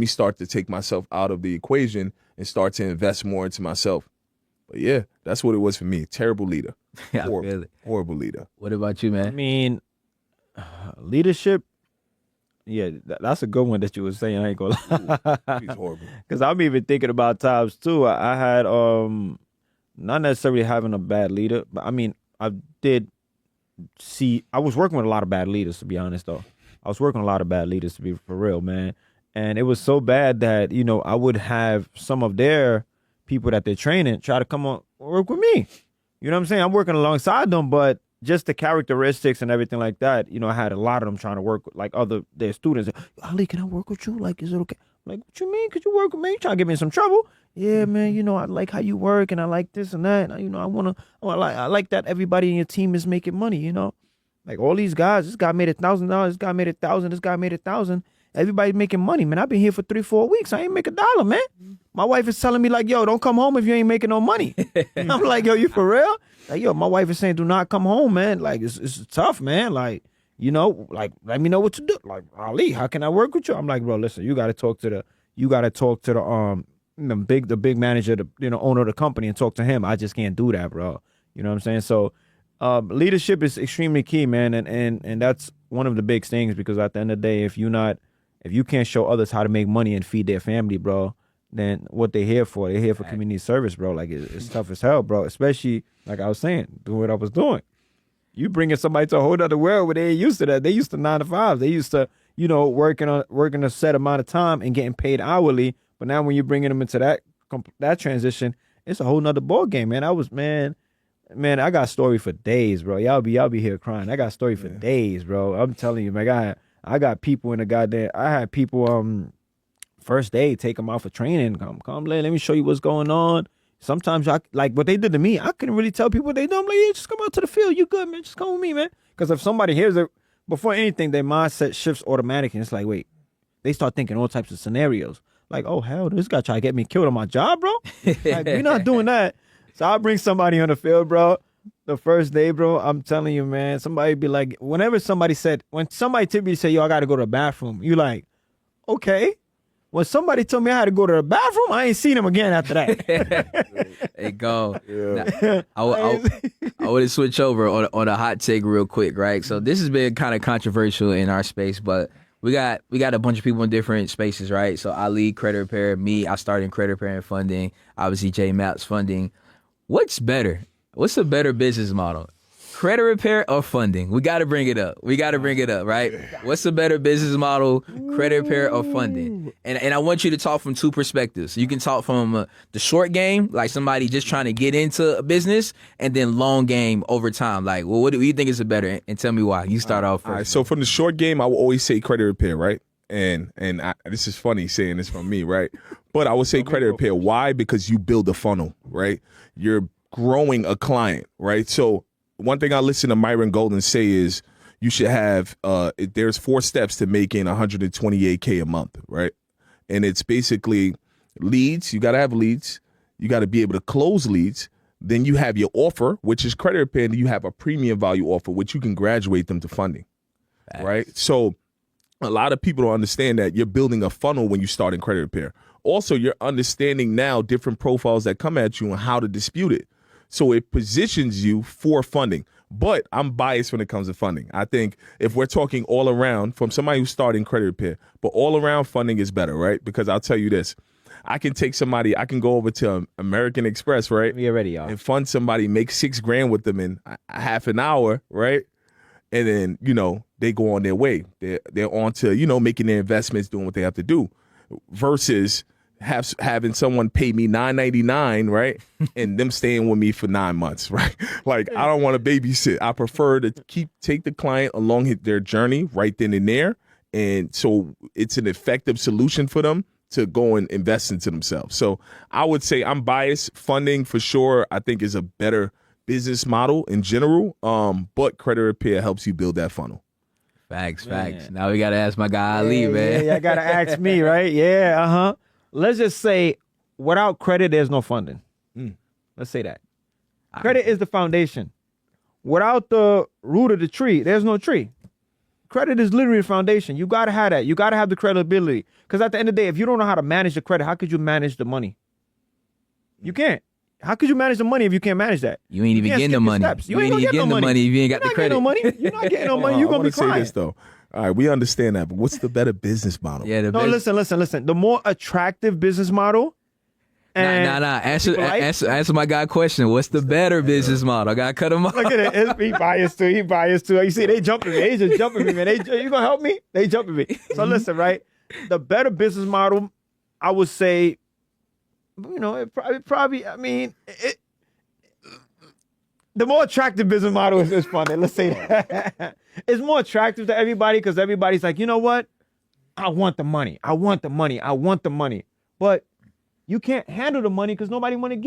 start to take myself out of the equation and start to invest more into myself. But yeah, that's what it was for me. Terrible leader. I feel it. Horrible leader. What about you, man? I mean, leadership. Yeah, that's a good one that you were saying. I ain't gonna lie. He's horrible. Because I'm even thinking about times too. I had not necessarily having a bad leader, but I mean, I was working with a lot of bad leaders, to be honest, though. I was working with a lot of bad leaders, to be for real, man. And it was so bad that, I would have some of their people that they're training try to come on work with me. You know what I'm saying? I'm working alongside them, but just the characteristics and everything like that, I had a lot of them trying to work with like their students. Ali, can I work with you? Like, is it okay? I'm like, what you mean? Could you work with me? You trying to get me in some trouble? Yeah, man, I like how you work and I like this and that. I like that everybody in your team is making money, Like all these guys, this guy made $1,000, this guy made $1,000, this guy made $1,000. Everybody's making money, man. I've been here for 3-4 weeks. I ain't make $1, man. My wife is telling me like, yo, don't come home if you ain't making no money. I'm like, yo, you for real? Like, yo, my wife is saying, do not come home, man. Like, it's tough, man. Like, like, let me know what to do. Like, Ali, how can I work with you? I'm like, bro, listen, you got to talk to the big manager, the owner of the company and talk to him. I just can't do that, bro. You know what I'm saying? So, leadership is extremely key, man. And that's one of the big things, because at the end of the day, if you can't show others how to make money and feed their family, bro, then what they're here for community service, bro. Like, it's tough as hell, bro. Especially, like I was saying, doing what I was doing. You bringing somebody to a whole other world where they ain't used to that. They used to 9 to 5. They used to, working a set amount of time and getting paid hourly. But now when you're bringing them into that transition, it's a whole nother ball game, man. Man, I got story for days, bro. Y'all be here crying. I got story for days, bro. I'm telling you, man. I got people in the goddamn. I had people first day take them out for training. Come, let me show you what's going on. Sometimes like what they did to me, I couldn't really tell people what they do. I'm like, yeah, just come out to the field. You good, man? Just come with me, man. Because if somebody hears it before anything, their mindset shifts automatically. And it's like, wait, they start thinking all types of scenarios. Like, oh hell, this guy try to get me killed on my job, bro. Like, we're not doing that. So I bring somebody on the field, bro. The first day, bro, I'm telling you, man, somebody be like, when somebody typically say, yo, I got to go to the bathroom, you like, okay. When somebody told me I had to go to the bathroom, I ain't seen him again after that. Hey, go. Yeah. I want to switch over on a hot take real quick, right? So this has been kind of controversial in our space, but we got a bunch of people in different spaces, right? So Ali, credit repair, me, I started in credit repair and funding, obviously Jmapie's funding. What's better? What's a better business model? Credit repair or funding? We got to bring it up. Right? What's a better business model? Credit repair or funding? And I want you to talk from two perspectives. You can talk from the short game, like somebody just trying to get into a business, and then long game over time. Like, well, what do you think is a better? And tell me why. You start off first. All right, so from the short game, I will always say credit repair, right? And this is funny saying this from me, right? But I would say credit repair. Why? Because you build a funnel, right? You're growing a client, right? So one thing I listen to Myron Golden say is you should have, there's 4 steps to making $128K a month, right? And it's basically leads. You got to have leads. You got to be able to close leads. Then you have your offer, which is credit repair. And you have a premium value offer, which you can graduate them to funding, right? So a lot of people don't understand that you're building a funnel when you start in credit repair. Also, you're understanding now different profiles that come at you and how to dispute it. So it positions you for funding. But I'm biased when it comes to funding. I think if we're talking all around, from somebody who's starting credit repair, but all around funding is better, right? Because I'll tell you this. I can go over to American Express, right? We already are. And fund somebody, make $6,000 with them in a half an hour, right? And then, they go on their way. They're on to, making their investments, doing what they have to do. Versus having someone pay me $9.99, right? And them staying with me for 9 months, right? Like, I don't want to babysit. I prefer to take the client along their journey right then and there. And so it's an effective solution for them to go and invest into themselves. So I would say I'm biased. Funding for sure, I think, is a better business model in general. But credit repair helps you build that funnel. Facts. Now we got to ask my guy Ali, man. Yeah, I got to ask me, right? Yeah, Let's just say without credit, there's no funding. Let's say that. Credit is the foundation. Without the root of the tree, there's no tree. credit is literally a foundation. You got to have that. You got to have the credibility. Because at the end of the day, if you don't know how to manage the credit, how could you manage the money? You can't. How could you manage the money if you can't manage that? You ain't even getting the money. You ain't even getting the money if you ain't got the credit. You're not getting no money. You're going to be crying. Say this, though. All right, we understand that, but what's the better business model? Yeah, listen. The more attractive business model. And Answer my guy question. What's the better business model? I got to cut him off. Look at it. He biased too. You see, they jumping me. They just jumping me, man. You going to help me? They jumping me. So listen, right? The better business model, I would say, it probably, the more attractive business model is fun. Let's say that. It's more attractive to everybody because everybody's like, you know what? I want the money. But you can't handle the money because nobody wants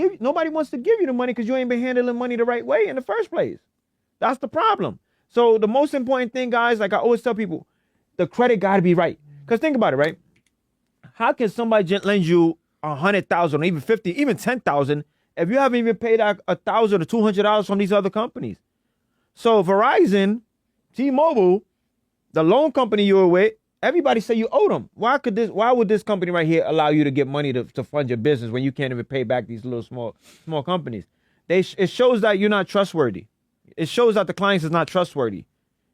to give you the money because you ain't been handling money the right way in the first place. That's the problem. So the most important thing, guys, like I always tell people, the credit got to be right. Because think about it, right? How can somebody lend you $100,000 or even $50,000, even $10,000 if you haven't even paid out $1,000 or $200 from these other companies? So Verizon, T-Mobile, the loan company you were with, everybody say you owe them. Why would this company right here allow you to get money to fund your business when you can't even pay back these little small companies? It shows that you're not trustworthy. It shows that the clients is not trustworthy.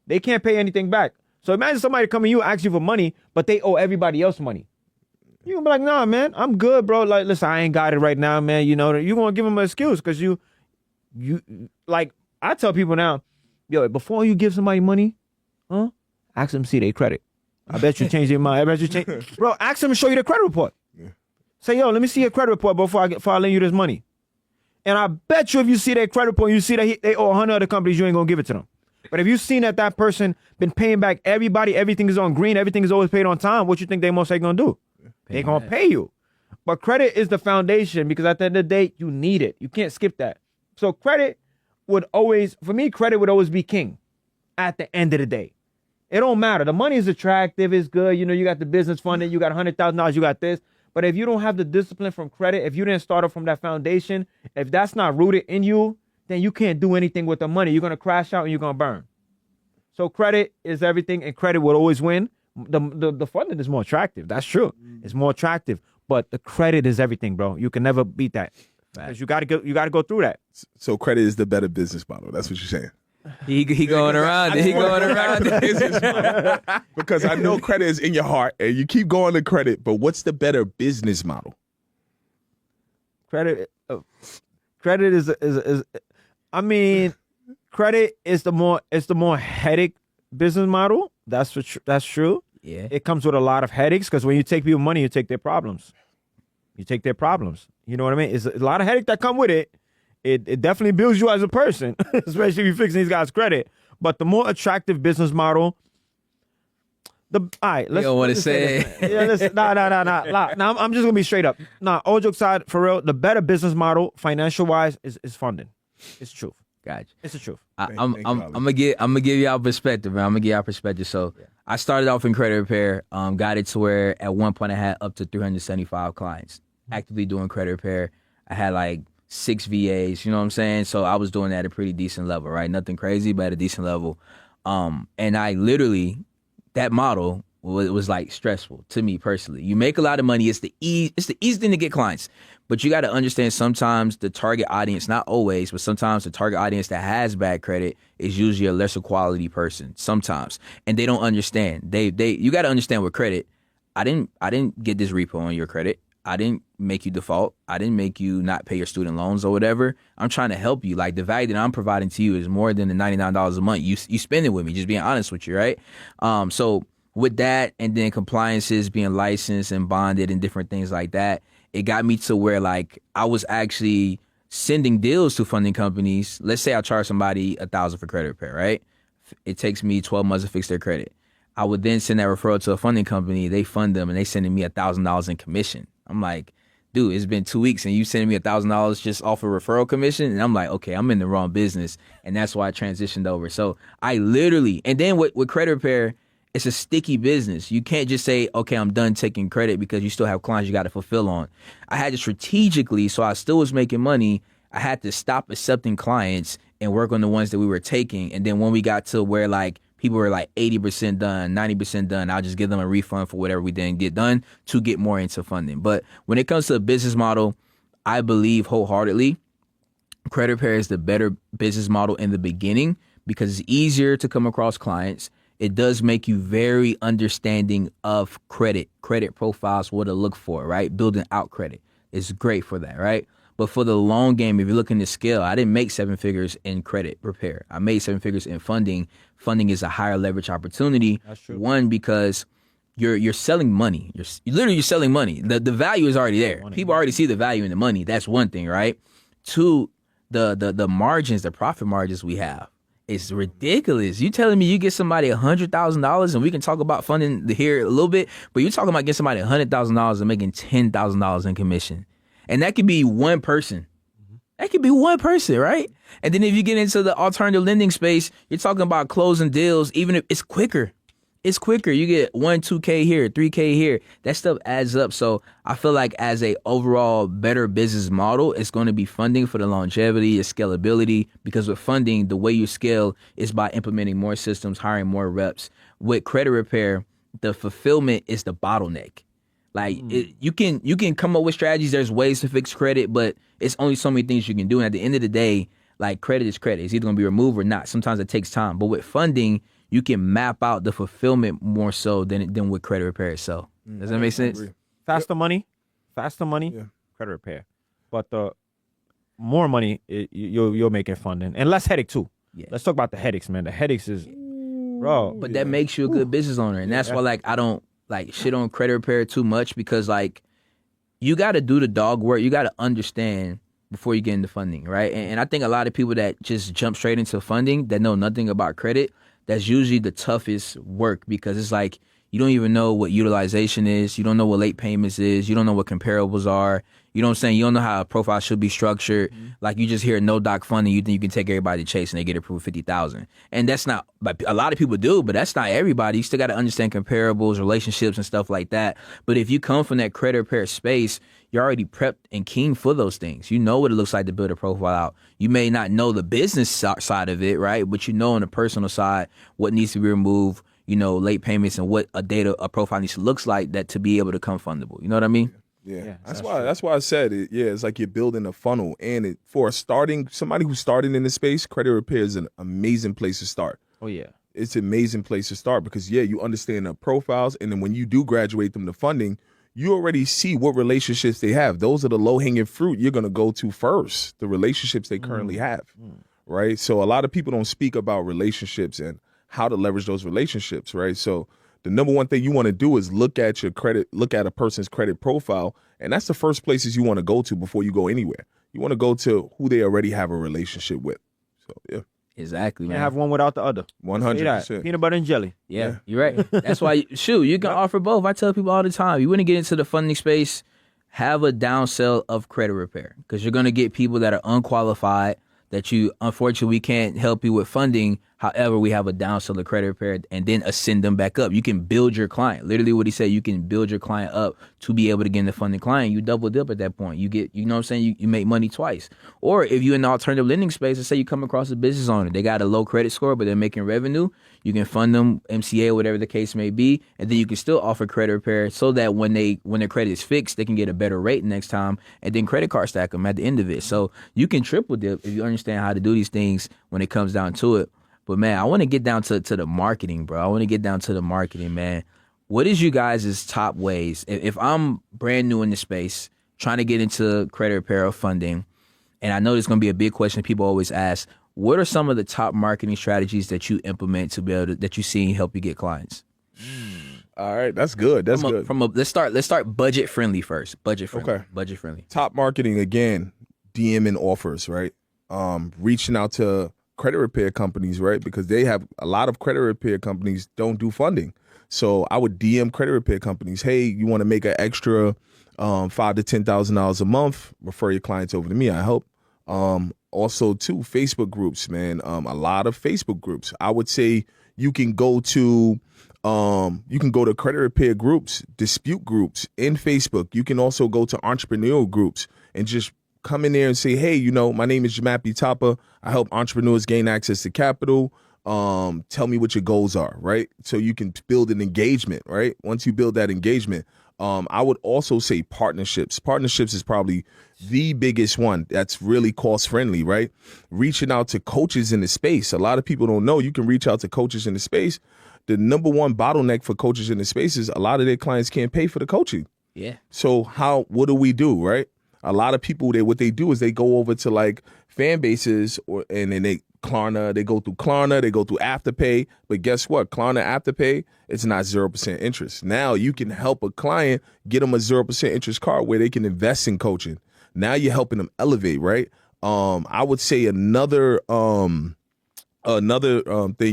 They can't pay anything back. So imagine somebody coming to you ask you for money, but they owe everybody else money. You gonna be like, nah, man, I'm good, bro. Like, listen, I ain't got it right now, man. You know, you gonna give them an excuse because you like I tell people now, yo, before you give somebody money, ask them to see their credit. I bet you change their mind. Bro, ask them to show you their credit report. Yeah. Say, yo, let me see your credit report before I lend you this money. And I bet you if you see their credit report, you see that they owe 100 other companies, you ain't gonna give it to them. But if you've seen that person been paying back everybody, everything is on green, everything is always paid on time, what you think they most likely gonna do? They're gonna pay you. But credit is the foundation because at the end of the day, you need it. You can't skip that. So credit would always be king at the end of the day. It don't matter. The money is attractive, it's good. You know, you got the business funding, you got $100,000, you got this. But if you don't have the discipline from credit, if you didn't start off from that foundation, if that's not rooted in you, then you can't do anything with the money. You're going to crash out and you're going to burn. So credit is everything, and credit will always win. The funding is more attractive. That's true. It's more attractive. But the credit is everything, bro. You can never beat that. Because you got to go through that. So credit is the better business model. That's what you're saying. He going around it. He going around it. Because I know credit is in your heart, and you keep going to credit. But what's the better business model? Credit is credit is the more headache business model. That's true. Yeah. It comes with a lot of headaches because when you take people money, you take their problems. You know what I mean? It's a lot of headache that come with it. It definitely builds you as a person, especially if you're fixing these guys' credit. But the more attractive business model, let's. You don't want to say it. Yeah, listen. Nah. Now I'm just gonna be straight up. Nah, all jokes aside, for real, the better business model, financial wise, is funding. It's the truth. Gotcha. It's the truth. I'm gonna give y'all perspective, man. I'm gonna give y'all perspective. So I started off in credit repair. Got it to where at one point I had up to 375 clients actively doing credit repair. I had like 6 VAs, you know what I'm saying? So I was doing that at a pretty decent level, right? Nothing crazy, but at a decent level. And I literally, that model was like stressful to me personally. You make a lot of money. It's the easy thing to get clients, but you got to understand sometimes the target audience, not always, but sometimes the target audience that has bad credit is usually a lesser quality person sometimes. And they don't understand. You got to understand with credit. I didn't get this repo on your credit. I didn't make you default. I didn't make you not pay your student loans or whatever. I'm trying to help you. Like the value that I'm providing to you is more than the $99 a month you spend it with me, just being honest with you, right? So with that and then compliances, being licensed and bonded and different things like that, it got me to where like I was actually sending deals to funding companies. Let's say I charge somebody $1,000 for credit repair, right? It takes me 12 months to fix their credit. I would then send that referral to a funding company. They fund them and they sending me $1,000 in commission. I'm like, dude, it's been 2 weeks and you sending me $1,000 just off a referral commission? And I'm like, okay, I'm in the wrong business. And that's why I transitioned over. So I literally, and then with credit repair, it's a sticky business. You can't just say, okay, I'm done taking credit because you still have clients you got to fulfill on. I had to strategically, so I still was making money. I had to stop accepting clients and work on the ones that we were taking. And then when we got to where like people are like 80% done, 90% done. I'll just give them a refund for whatever we didn't get done to get more into funding. But when it comes to a business model, I believe wholeheartedly credit repair is the better business model in the beginning because it's easier to come across clients. It does make you very understanding of credit profiles, what to look for, right? Building out credit is great for that, right? But for the long game, if you're looking to scale, I didn't make 7 figures in credit repair. I made 7 figures in funding. Funding is a higher leverage opportunity. That's true. One, because you're selling money. You're selling money. The value is already there. People already see the value in the money. That's one thing, right? Two, the margins, the profit margins we have. It's ridiculous. You telling me you get somebody $100,000, and we can talk about funding here a little bit, but you're talking about getting somebody $100,000 and making $10,000 in commission. And that could be one person. That could be one person, right? And then if you get into the alternative lending space, you're talking about closing deals, even if it's quicker. It's quicker. You get 1, 2K here, 3K here. That stuff adds up. So I feel like as a overall better business model, it's going to be funding for the longevity, the scalability, because with funding, the way you scale is by implementing more systems, hiring more reps. With credit repair, the fulfillment is the bottleneck. Like you can come up with strategies. There's ways to fix credit, but it's only so many things you can do. And at the end of the day, like credit is credit. It's either going to be removed or not. Sometimes it takes time. But with funding, you can map out the fulfillment more so than with credit repair itself. Does that make sense? Faster money, credit repair. But the more money you're making funding and less headache too. Yeah. Let's talk about the headaches, man. The headaches is, bro. But that makes you a good business owner, and that's why like I don't like shit on credit repair too much because like you got to do the dog work. You got to understand before you get into funding, right? And I think a lot of people that just jump straight into funding that know nothing about credit, that's usually the toughest work because it's like you don't even know what utilization is. You don't know what late payments is. You don't know what comparables are. You know what I'm saying? You don't know how a profile should be structured. Like you just hear no doc funding, you think you can take everybody to Chase and they get approved 50,000. And that's not, but a lot of people do, but that's not everybody. You still got to understand comparables, relationships and stuff like that. But if you come from that credit repair space, you're already prepped and keen for those things. You know what it looks like to build a profile out. You may not know the business side of it, right? But you know on the personal side what needs to be removed, you know, late payments and what a profile needs to look like that to be able to come fundable. You know what I mean? Yeah. That's why I said it. Yeah, it's like you're building a funnel, and for somebody who's starting in the space, credit repair is an amazing place to start. Oh yeah, it's an amazing place to start because you understand the profiles, and then when you do graduate them to funding, you already see what relationships they have. Those are the low hanging fruit you're gonna go to first. The relationships they currently have, right? So a lot of people don't speak about relationships and how to leverage those relationships, right? So the number one thing you want to do is look at a person's credit profile, and that's the first places you want to go to before you go anywhere. You want to go to who they already have a relationship with. So yeah, exactly, man. Can't have one without the other. 100%. Peanut butter and jelly. Yeah, you're right. That's why you can offer both. I tell people all the time, you want to get into the funding space, have a downsell of credit repair because you're gonna get people that are unqualified. That unfortunately, we can't help you with funding. However, we have a downsell of credit repair and then ascend them back up. You can build your client. Literally what he said, you can build your client up to be able to get in the funding client. You double dip at that point. You get, you know what I'm saying? You make money twice. Or if you're in the alternative lending space, let's say you come across a business owner. They got a low credit score, but they're making revenue. You can fund them, MCA, whatever the case may be. And then you can still offer credit repair so that when their credit is fixed, they can get a better rate next time. And then credit card stack them at the end of it. So you can triple dip if you understand how to do these things when it comes down to it. But man, I want to get down to the marketing, bro. I want to get down to the marketing, man. What is you guys' top ways? If I'm brand new in the space, trying to get into credit repair or funding, and I know there's going to be a big question people always ask, what are some of the top marketing strategies that you implement to be able to, that you see help you get clients? All right, that's good. That's good. Let's start budget friendly first. Budget friendly. Okay. Budget friendly. Top marketing again, DMing offers, right? Reaching out to credit repair companies, right? Because they have a lot of credit repair companies don't do funding. So I would DM credit repair companies, hey, you want to make an extra $5,000 to $10,000 a month? Refer your clients over to me. I help. Also, too, Facebook groups, man. A lot of Facebook groups. I would say you can go to credit repair groups, dispute groups in Facebook. You can also go to entrepreneurial groups and just come in there and say, hey, my name is Jmapie Tapa. I help entrepreneurs gain access to capital. Tell me what your goals are, right? So you can build an engagement, right? Once you build that engagement, I would also say partnerships. Partnerships is probably the biggest one that's really cost friendly, right? Reaching out to coaches in the space. A lot of people don't know you can reach out to coaches in the space. The number one bottleneck for coaches in the space is a lot of their clients can't pay for the coaching. Yeah. So what do we do, right? A lot of people, what they do is they go over to like fan bases and then they go through Klarna, they go through Afterpay. But guess what? Klarna Afterpay, it's not 0% interest. Now you can help a client get them a 0% interest card where they can invest in coaching. Now you're helping them elevate, right? I would say another thing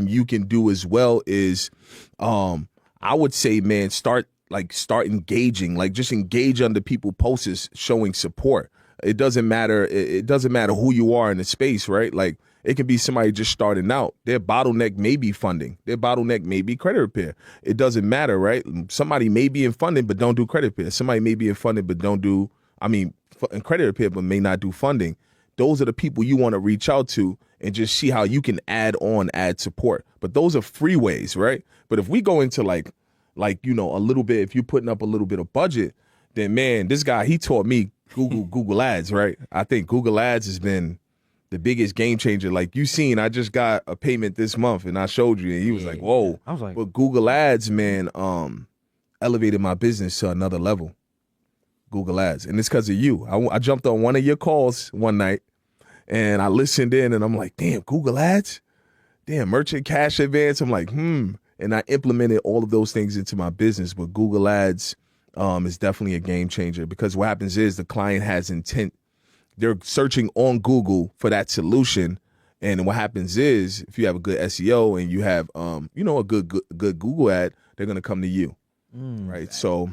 you can do as well is I would say, man, start engaging, like just engage under people posts showing support. It doesn't matter. It doesn't matter who you are in the space, right? Like it can be somebody just starting out. Their bottleneck may be funding. Their bottleneck may be credit repair. It doesn't matter, right? Somebody may be in funding but don't do credit repair. Somebody may be in funding but in credit repair but may not do funding. Those are the people you want to reach out to and just see how you can add support. But those are free ways, right? But if we go into like a little bit, if you're putting up a little bit of budget, then man, this guy, he taught me Google Ads, right? I think Google Ads has been the biggest game changer. Like you seen, I just got a payment this month and I showed you and he was like, whoa. I was like, but Google Ads, man, elevated my business to another level. Google Ads. And it's because of you. I jumped on one of your calls one night and I listened in and I'm like, damn, Google Ads? Damn, merchant cash advance. I'm like, And I implemented all of those things into my business. But Google Ads is definitely a game changer because what happens is the client has intent. They're searching on Google for that solution. And what happens is if you have a good SEO and you have, a good Google ad, they're going to come to you. Right. So,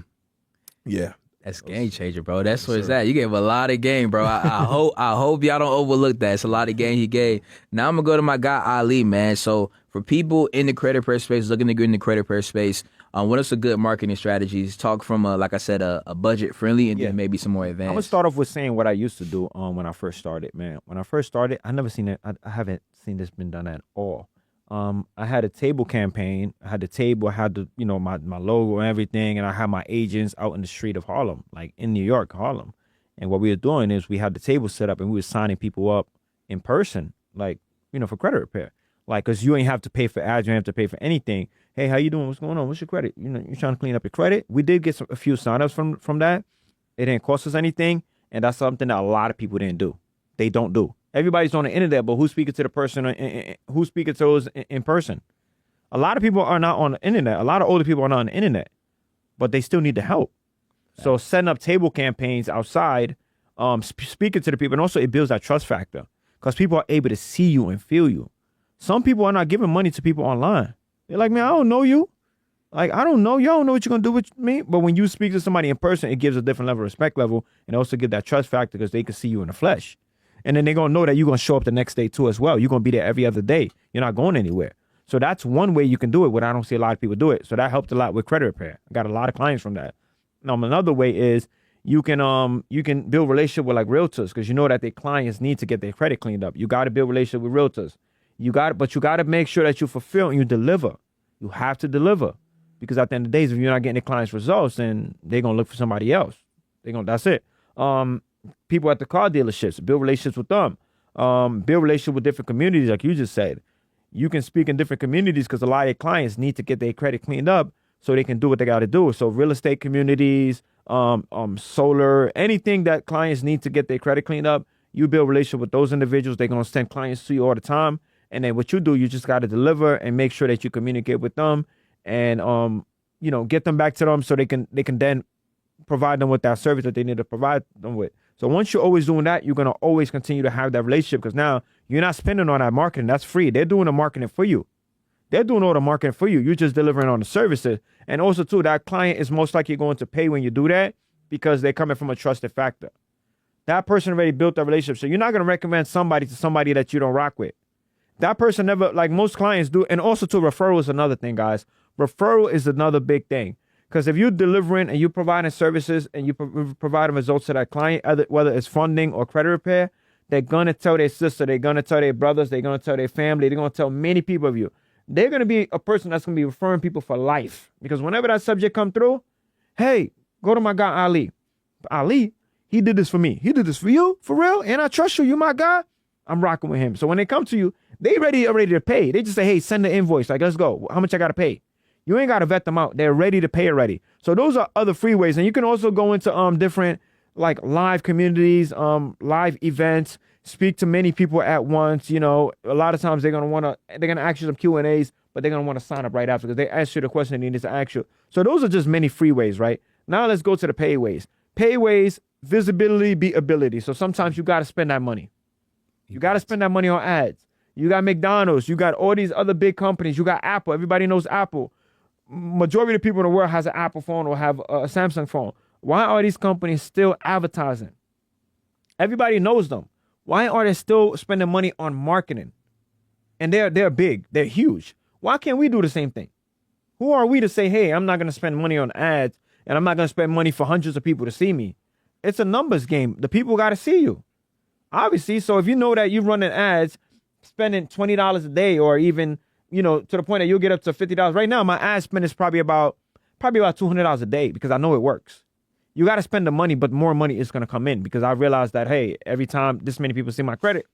yeah. That's game changer, bro. That's where it's at. You gave a lot of game, bro. I hope y'all don't overlook that. It's a lot of game he gave. Now I'm gonna go to my guy Ali, man. So for people in the credit repair space, looking to get in the credit repair space, what are some good marketing strategies? Talk from like I said, a budget friendly and then maybe some more advanced. I'm gonna start off with saying what I used to do when I first started, man. When I first started, I never seen it. I haven't seen this been done at all. I had a table campaign. I had the table. I had the, my logo and everything. And I had my agents out in the street of Harlem, like in New York, Harlem. And what we were doing is we had the table set up and we were signing people up in person, like, for credit repair. Like, cause you ain't have to pay for ads. You ain't have to pay for anything. Hey, how you doing? What's going on? What's your credit? You're trying to clean up your credit. We did get a few signups from that. It didn't cost us anything. And that's something that a lot of people didn't do. They don't do. Everybody's on the internet, but who's speaking to the person? Who's speaking to those in person? A lot of people are not on the internet. A lot of older people are not on the internet, but they still need the help. So setting up table campaigns outside, speaking to the people, and also it builds that trust factor because people are able to see you and feel you. Some people are not giving money to people online. They're like, man, I don't know you. Like, I don't know you. I don't know what you're going to do with me. But when you speak to somebody in person, it gives a different level of respect level and also give that trust factor because they can see you in the flesh. And then they're going to know that you're going to show up the next day too as well. You're going to be there every other day. You're not going anywhere. So that's one way you can do it, but I don't see a lot of people do it. So that helped a lot with credit repair. I got a lot of clients from that. Now, another way is you can build relationship with like realtors because you know that their clients need to get their credit cleaned up. You got to build relationship with realtors. But you got to make sure that you fulfill and you deliver. You have to deliver because at the end of the day, if you're not getting the client's results, then they're going to look for somebody else. That's it. People at the car dealerships, build relationships with them. Build relationships with different communities, like you just said. You can speak in different communities because a lot of your clients need to get their credit cleaned up so they can do what they got to do. So real estate communities, solar, anything that clients need to get their credit cleaned up, you build relationship with those individuals. They're going to send clients to you all the time. And then what you do, you just got to deliver and make sure that you communicate with them and, get them back to them so they can then provide them with that service that they need to provide them with. So once you're always doing that, you're going to always continue to have that relationship because now you're not spending on that marketing. That's free. They're doing the marketing for you. They're doing all the marketing for you. You're just delivering on the services. And also, too, that client is most likely going to pay when you do that because they're coming from a trusted factor. That person already built that relationship. So you're not going to recommend somebody to somebody that you don't rock with. That person never, like most clients do. And also, too, referral is another thing, guys. Referral is another big thing. Because if you're delivering and you're providing services and you providing results to that client, whether it's funding or credit repair, they're going to tell their sister, they're going to tell their brothers, they're going to tell their family, they're going to tell many people of you. They're going to be a person that's going to be referring people for life. Because whenever that subject come through, hey, go to my guy Ali. Ali, he did this for me. He did this for you, for real? And I trust you. You my guy. I'm rocking with him. So when they come to you, they ready to pay. They just say, hey, send the invoice. Like, let's go. How much I got to pay? You ain't got to vet them out. They're ready to pay already. So those are other free ways. And you can also go into different like live communities, live events, speak to many people at once. You know, a lot of times they're going to ask you some Q&As, but they're going to want to sign up right after because they ask you the question they need to ask you. So those are just many free ways, right? Now let's go to the pay ways. Pay ways, visibility, beatability. So sometimes you got to spend that money. You got to spend that money on ads. You got McDonald's. You got all these other big companies. You got Apple. Everybody knows Apple. Majority of the people in the world has an Apple phone or have a Samsung phone. Why are these companies still advertising? Everybody knows them. Why are they still spending money on marketing? And they're big. They're huge. Why can't we do the same thing? Who are we to say, hey, I'm not going to spend money on ads and I'm not going to spend money for hundreds of people to see me? It's a numbers game. The people got to see you. Obviously, so if you know that you're running ads, spending $20 a day or even, you know, to the point that you'll get up to $50. Right now, my ad spend is probably about $200 a day because I know it works. You got to spend the money, but more money is going to come in because I realized that, hey, every time this many people see my credit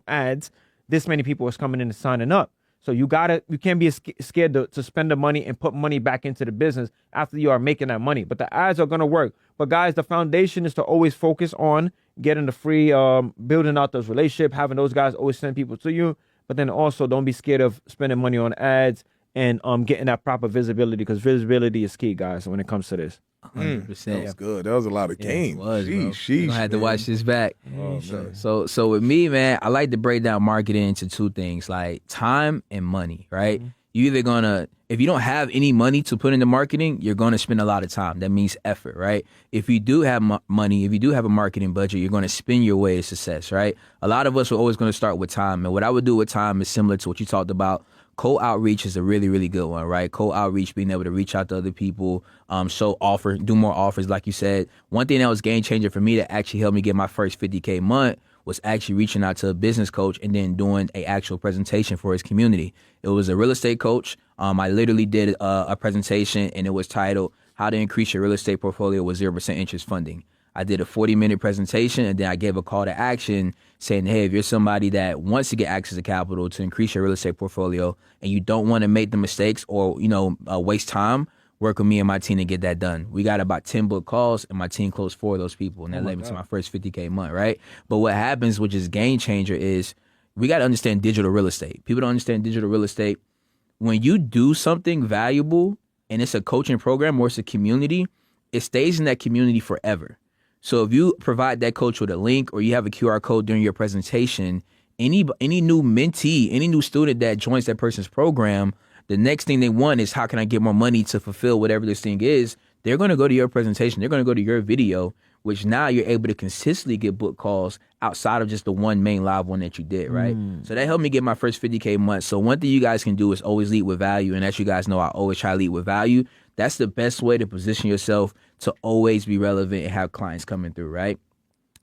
ads, this many people is coming in and signing up. So you can't be scared to spend the money and put money back into the business after you are making that money. But the ads are going to work. But guys, the foundation is to always focus on getting the free, building out those relationships, having those guys always send people to you. But then also don't be scared of spending money on ads and getting that proper visibility because visibility is key, guys, when it comes to this. 100%. That was good. That was a lot of game. It was, bro. Sheesh, I had to man. watch this back. Oh, man. So with me, man, I like to break down marketing into two things, like time and money, right? Mm-hmm. You either gonna, if you don't have any money to put into marketing, you're gonna spend a lot of time. That means effort, right? If you do have money, if you do have a marketing budget, you're gonna spend your way to success, right? A lot of us are always gonna start with time, and what I would do with time is similar to what you talked about. Cold outreach is a really, really good one, right? Cold outreach, being able to reach out to other people, do more offers, like you said. One thing that was game changer for me that actually helped me get my first 50K month was actually reaching out to a business coach and then doing a actual presentation for his community. It was a real estate coach. I literally did a presentation and it was titled "How to Increase Your Real Estate Portfolio with 0% Interest Funding." I did a 40-minute presentation and then I gave a call to action saying, hey, if you're somebody that wants to get access to capital to increase your real estate portfolio and you don't want to make the mistakes or, waste time, work with me and my team to get that done. We got about 10 book calls and my team closed 4 of those people and that led me to my first 50K month, right? But what happens, which is game changer, is we got to understand digital real estate. People don't understand digital real estate. When you do something valuable and it's a coaching program or it's a community, it stays in that community forever. So if you provide that coach with a link or you have a QR code during your presentation, any new mentee, any new student that joins that person's program, the next thing they want is how can I get more money to fulfill whatever this thing is. They're going to go to your presentation. They're going to go to your video, which now you're able to consistently get book calls outside of just the one main live one that you did, right? So that helped me get my first 50K month. So one thing you guys can do is always lead with value. And as you guys know, I always try to lead with value. That's the best way to position yourself to always be relevant and have clients coming through, right?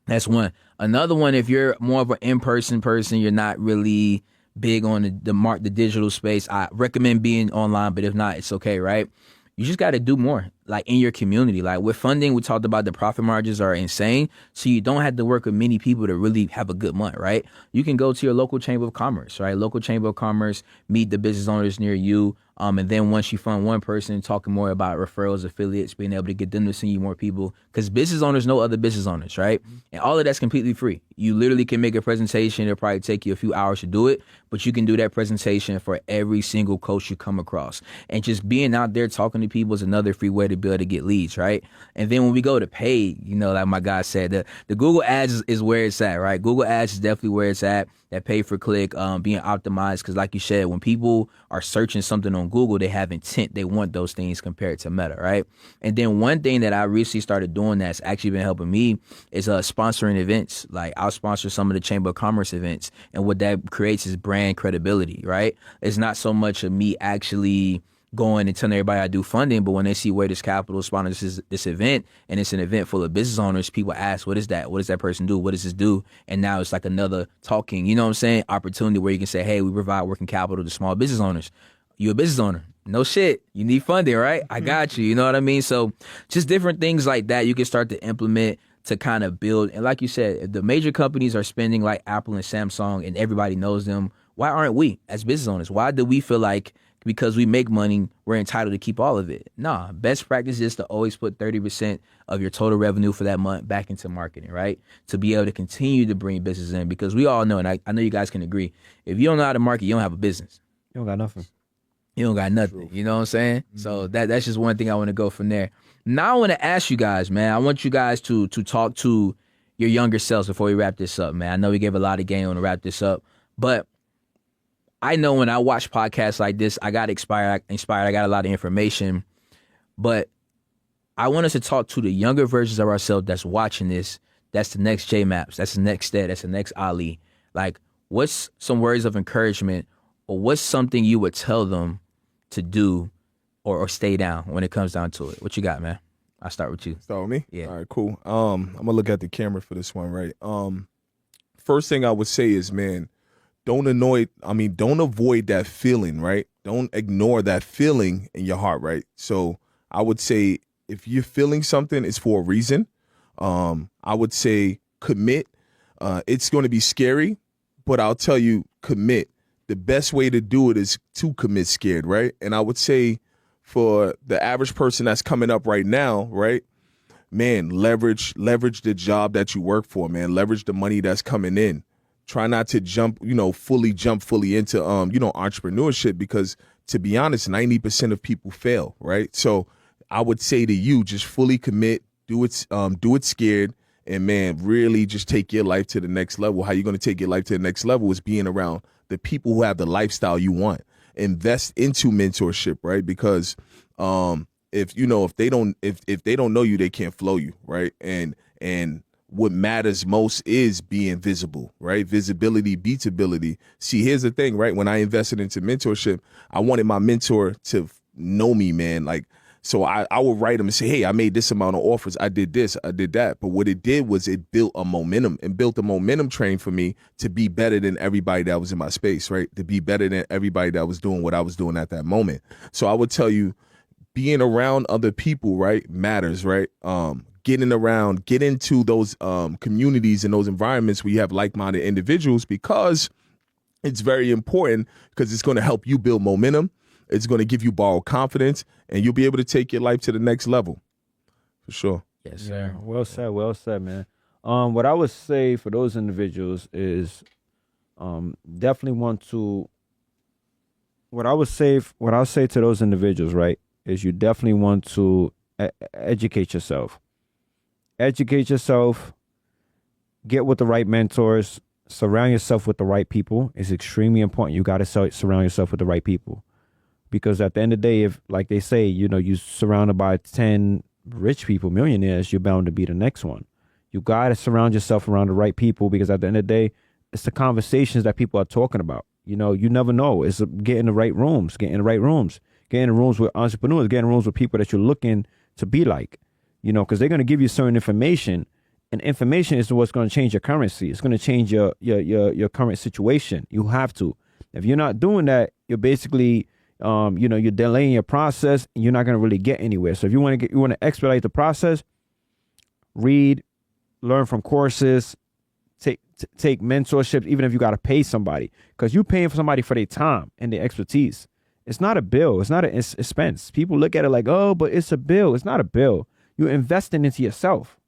That's one. Another one, if you're more of an in-person person, you're not really big on the digital space, I recommend being online, but if not, it's okay, right? You just got to do more, like in your community. Like with funding, we talked about the profit margins are insane, so you don't have to work with many people to really have a good month, right? You can go to your local chamber of commerce, right? Local chamber of commerce, meet the business owners near you, and then once you fund one person, talking more about referrals, affiliates, being able to get them to send you more people, because business owners know other business owners, right? And all of that's completely free. You literally can make a presentation. It'll probably take you a few hours to do it, but you can do that presentation for every single coach you come across. And just being out there talking to people is another free way to be able to get leads, right? And then when we go to pay, like my guy said, the Google Ads is where it's at, right? Google Ads is definitely where it's at. That pay per click, being optimized, because like you said, when people are searching something on Google, they have intent. They want those things compared to Meta, right? And then one thing that I recently started doing that's actually been helping me is sponsoring events. Like I'll sponsor some of the Chamber of Commerce events, and what that creates is brand credibility, right? It's not so much of me actually going and telling everybody I do funding, but when they see where this capital sponsors this event, and it's an event full of business owners, people ask, what is that? What does that person do? What does this do? And now it's like another talking, you know what I'm saying, opportunity where you can say, hey, we provide working capital to small business owners. You a business owner? No shit. You need funding, right? I got you. You know what I mean? So just different things like that you can start to implement to kind of build. And like you said, if the major companies are spending like Apple and Samsung and everybody knows them, why aren't we as business owners? Why do we feel like because we make money, we're entitled to keep all of it? Nah, best practice is to always put 30% of your total revenue for that month back into marketing, right? To be able to continue to bring business in, because we all know, and I know you guys can agree, if you don't know how to market, you don't have a business. You don't got nothing. You don't got nothing. You know what I'm saying? Mm-hmm. So that's just one thing I want to go from there. Now I want to ask you guys, man. I want you guys to talk to your younger selves before we wrap this up, man. I know we gave a lot of game on to wrap this up, but I know when I watch podcasts like this, I got inspired. I got a lot of information, but I want us to talk to the younger versions of ourselves that's watching this. That's the next Jmaps. That's the next Stead. That's the next Ali. Like, what's some words of encouragement, or what's something you would tell them to do or stay down when it comes down to it? What you got, man? I'll start with you. Start with me? Yeah. All right, cool. I'm gonna look at the camera for this one, right? First thing I would say is, man, don't avoid that feeling, right? Don't ignore that feeling in your heart, right? So I would say if you're feeling something, it's for a reason. I would say commit. It's going to be scary, but I'll tell you, commit. The best way to do it is to commit scared, right? And I would say for the average person that's coming up right now, right, man, leverage the job that you work for, man. Leverage the money that's coming in. Try not to jump fully into, entrepreneurship, because to be honest, 90% of people fail, right? So I would say to you, just fully commit, do it scared, and man, really just take your life to the next level. How you going to take your life to the next level is being around the people who have the lifestyle you want. Invest into mentorship, right? Because if they don't know you, they can't flow you, right? And what matters most is being visible, right? Visibility beats ability. See, here's the thing, right? When I invested into mentorship, I wanted my mentor to know me, man. Like, so I would write them and say, hey, I made this amount of offers. I did this, I did that. But what it did was it built a momentum train for me to be better than everybody that was in my space, right? To be better than everybody that was doing what I was doing at that moment. So I would tell you, being around other people, right, matters, right? Get into those communities and those environments where you have like-minded individuals, because it's very important, because it's going to help you build momentum. It's going to give you borrowed confidence, and you'll be able to take your life to the next level, for sure. Yes, sir. Yeah, well said, man. What I would say for those individuals is definitely want to. What I would say to those individuals, right, is you definitely want to educate yourself. Educate yourself. Get with the right mentors. Surround yourself with the right people. It's extremely important. You got to surround yourself with the right people. Because at the end of the day, if, like they say, you're surrounded by 10 rich people, millionaires, you're bound to be the next one. You got to surround yourself around the right people, because at the end of the day, it's the conversations that people are talking about. You never know. It's get in the right rooms, get in the rooms with entrepreneurs, get in rooms with people that you're looking to be like, because they're going to give you certain information, and information is what's going to change your currency. It's going to change your current situation. You have to. If you're not doing that, you're basically you're delaying your process, and you're not going to really get anywhere. So if you want to expedite the process, read, learn from courses, take mentorship, even if you got to pay somebody, because you're paying for somebody for their time and their expertise. It's not a bill. It's not an expense. People look at it like, oh, but it's a bill. It's not a bill. You're investing into yourself.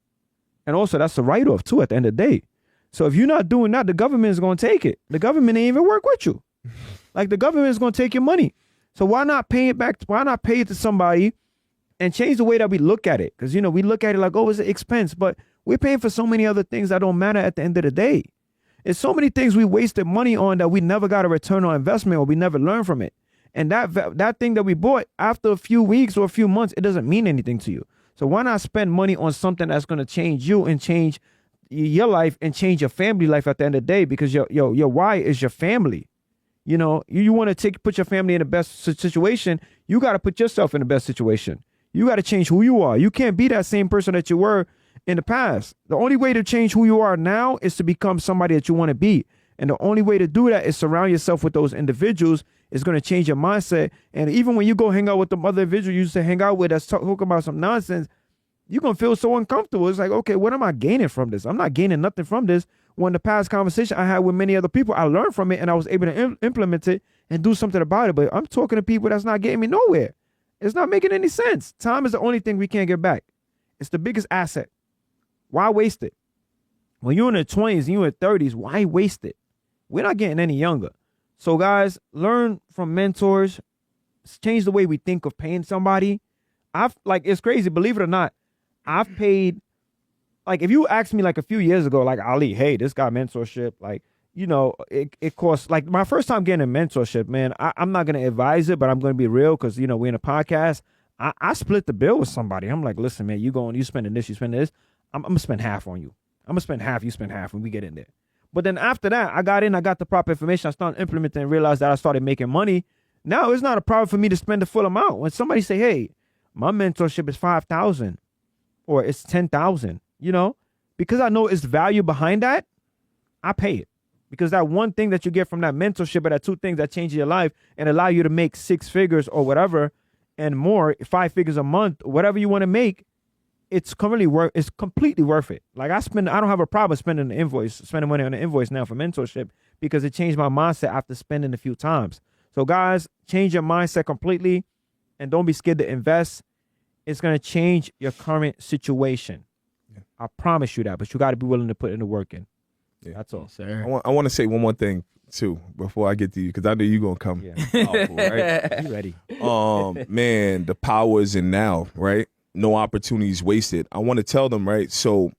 And also, that's a write-off too at the end of the day. So if you're not doing that, the government is going to take it. The government ain't even work with you. Like, the government is going to take your money. So why not pay it back? Why not pay it to somebody and change the way that we look at it? Because, we look at it like, oh, it's an expense. But we're paying for so many other things that don't matter at the end of the day. It's so many things we wasted money on that we never got a return on investment, or we never learned from it. And that thing that we bought, after a few weeks or a few months, it doesn't mean anything to you. So why not spend money on something that's going to change you and change your life and change your family life at the end of the day? Because your why is your family. You know, you want to put your family in the best situation. You got to put yourself in the best situation. You got to change who you are. You can't be that same person that you were in the past. The only way to change who you are now is to become somebody that you want to be. And the only way to do that is surround yourself with those individuals. It's going to change your mindset. And even when you go hang out with the other individuals you used to hang out with that's talking about some nonsense, you're going to feel so uncomfortable. It's like, okay, what am I gaining from this? I'm not gaining nothing from this. When the past conversation I had with many other people, I learned from it and I was able to implement it and do something about it. But I'm talking to people that's not getting me nowhere. It's not making any sense. Time is the only thing we can't get back. It's the biggest asset. Why waste it? When you're in your 20s and you're in your 30s, why waste it? We're not getting any younger. So guys, learn from mentors. Change the way we think of paying somebody. It's crazy, believe it or not. I've paid, like, if you asked me like a few years ago, like, Ali, hey, this guy mentorship, like, you know, it costs, like, my first time getting a mentorship, man, I'm not going to advise it, but I'm going to be real because, you know, we're in a podcast. I split the bill with somebody. I'm like, listen, man, you spending this, you spending this. I'm going to spend half on you. I'm going to spend half, you spend half when we get in there. But then after that, I got the proper information. I started implementing and realized that I started making money. Now it's not a problem for me to spend the full amount. When somebody say, hey, my mentorship is $5,000 or it's $10,000, you know, because I know it's value behind that, I pay it. Because that one thing that you get from that mentorship or that two things that change your life and allow you to make 6 figures or whatever and more, 5 figures a month, whatever you want to make, it's completely worth it. Like I don't have a problem spending money on an invoice now for mentorship because it changed my mindset after spending a few times. So guys, change your mindset completely and don't be scared to invest. It's going to change your current situation. Yeah. I promise you that, but you got to be willing to put in the work in. Yeah. That's all. Yes, sir. I want to say one more thing too before I get to you because I know you're going to come powerful, right? You ready? Man, the power is in now, right? No opportunities wasted. I want to tell them, right? So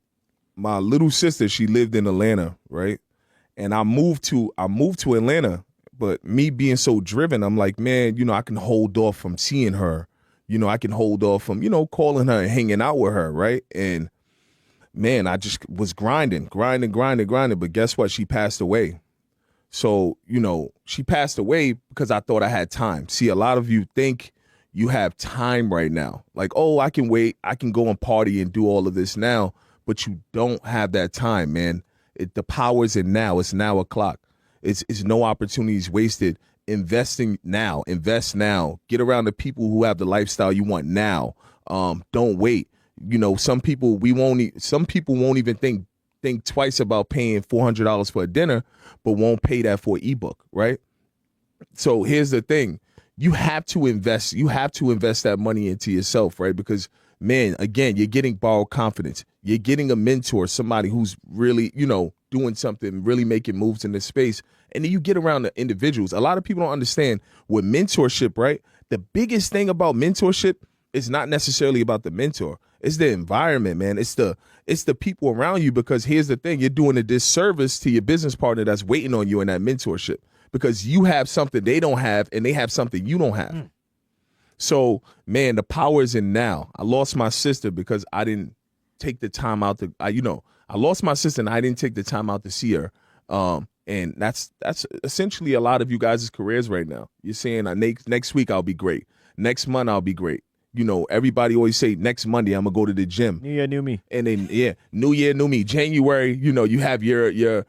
my little sister, she lived in Atlanta, right? And I moved to Atlanta, but me being so driven, I'm like, man, you know, I can hold off from seeing her. You know, I can hold off from, you know, calling her and hanging out with her, right? And man, I just was grinding. But guess what? She passed away. So, you know, she passed away because I thought I had time. See, a lot of you think you have time right now. Like, oh, I can wait. I can go and party and do all of this now. But you don't have that time, man. The power is in now. It's now o'clock. It's no opportunities wasted. Investing now. Invest now. Get around the people who have the lifestyle you want now. Don't wait. You know, some people won't even think twice about paying $400 for a dinner, but won't pay that for an ebook, right? So here's the thing. You have to invest. You have to invest that money into yourself, right? Because, man, again, you're getting borrowed confidence. You're getting a mentor, somebody who's really, you know, doing something, really making moves in this space. And then you get around the individuals. A lot of people don't understand with mentorship, right? The biggest thing about mentorship is not necessarily about the mentor. It's the environment, man. It's the people around you, because here's the thing. You're doing a disservice to your business partner that's waiting on you in that mentorship, because you have something they don't have and they have something you don't have. So, man, the power is in now. I lost my sister because I didn't take the time out to, I lost my sister and I didn't take the time out to see her. And that's essentially a lot of you guys' careers right now. You're saying next week I'll be great. Next month I'll be great. You know, everybody always say next Monday I'm gonna go to the gym. New year, new me. And then new year, new me. January, you know, you have your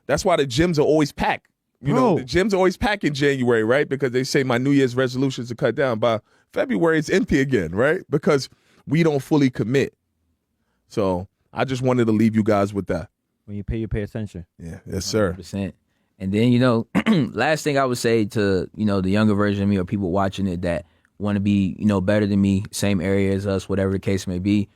that's why the gyms are always packed. You know, the gyms are always packed in January, right? Because they say my New Year's resolution is to cut down. By February, it's empty again, right? Because we don't fully commit. So I just wanted to leave you guys with that. When you pay attention. Yeah, yes, sir. 100%. And then, you know, last thing I would say to, you know, the younger version of me or people watching it that want to be, you know, better than me, same area as us, whatever the case may be,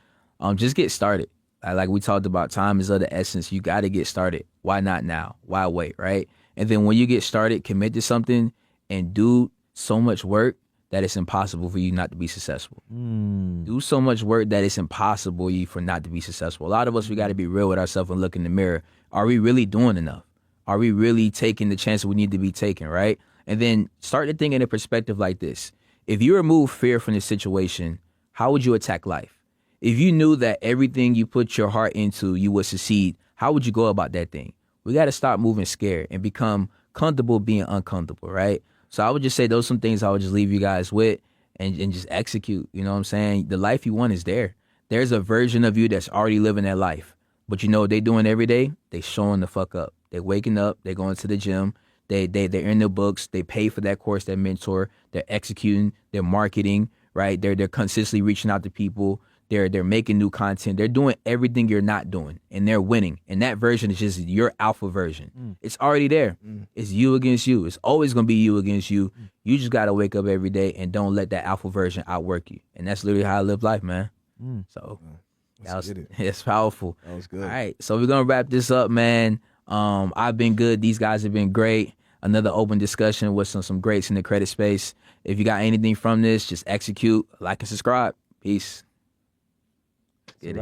just get started. Like we talked about, time is of the essence. You got to get started. Why not now? Why wait, right? And then when you get started, commit to something and do so much work that it's impossible for you not to be successful. Do so much work that it's impossible for not to be successful. A lot of us, we got to be real with ourselves and look in the mirror. Are we really doing enough? Are we really taking the chance that we need to be taking, right? And then start to think in a perspective like this. If you remove fear from the situation, how would you attack life? If you knew that everything you put your heart into, you would succeed, how would you go about that thing? We got to stop moving scared and become comfortable being uncomfortable, right? So I would just say those are some things I would just leave you guys with and just execute. You know what I'm saying? The life you want is there. There's a version of you that's already living that life. But you know what they doing every day? They showing the fuck up. They waking up, they going to the gym, they're in their books, they pay for that course, that mentor, they're executing, they're marketing, right? They're consistently reaching out to people. They're making new content. They're doing everything you're not doing, and they're winning. And that version is just your alpha version. It's already there. It's you against you. It's always gonna be you against you. You just gotta wake up every day and don't let that alpha version outwork you. And that's literally how I live life, man. So it's powerful. That was good. All right, so we're gonna wrap this up, man. I've been good. These guys have been great. Another open discussion with some greats in the credit space. If you got anything from this, just execute, like, and subscribe. Peace. Get it.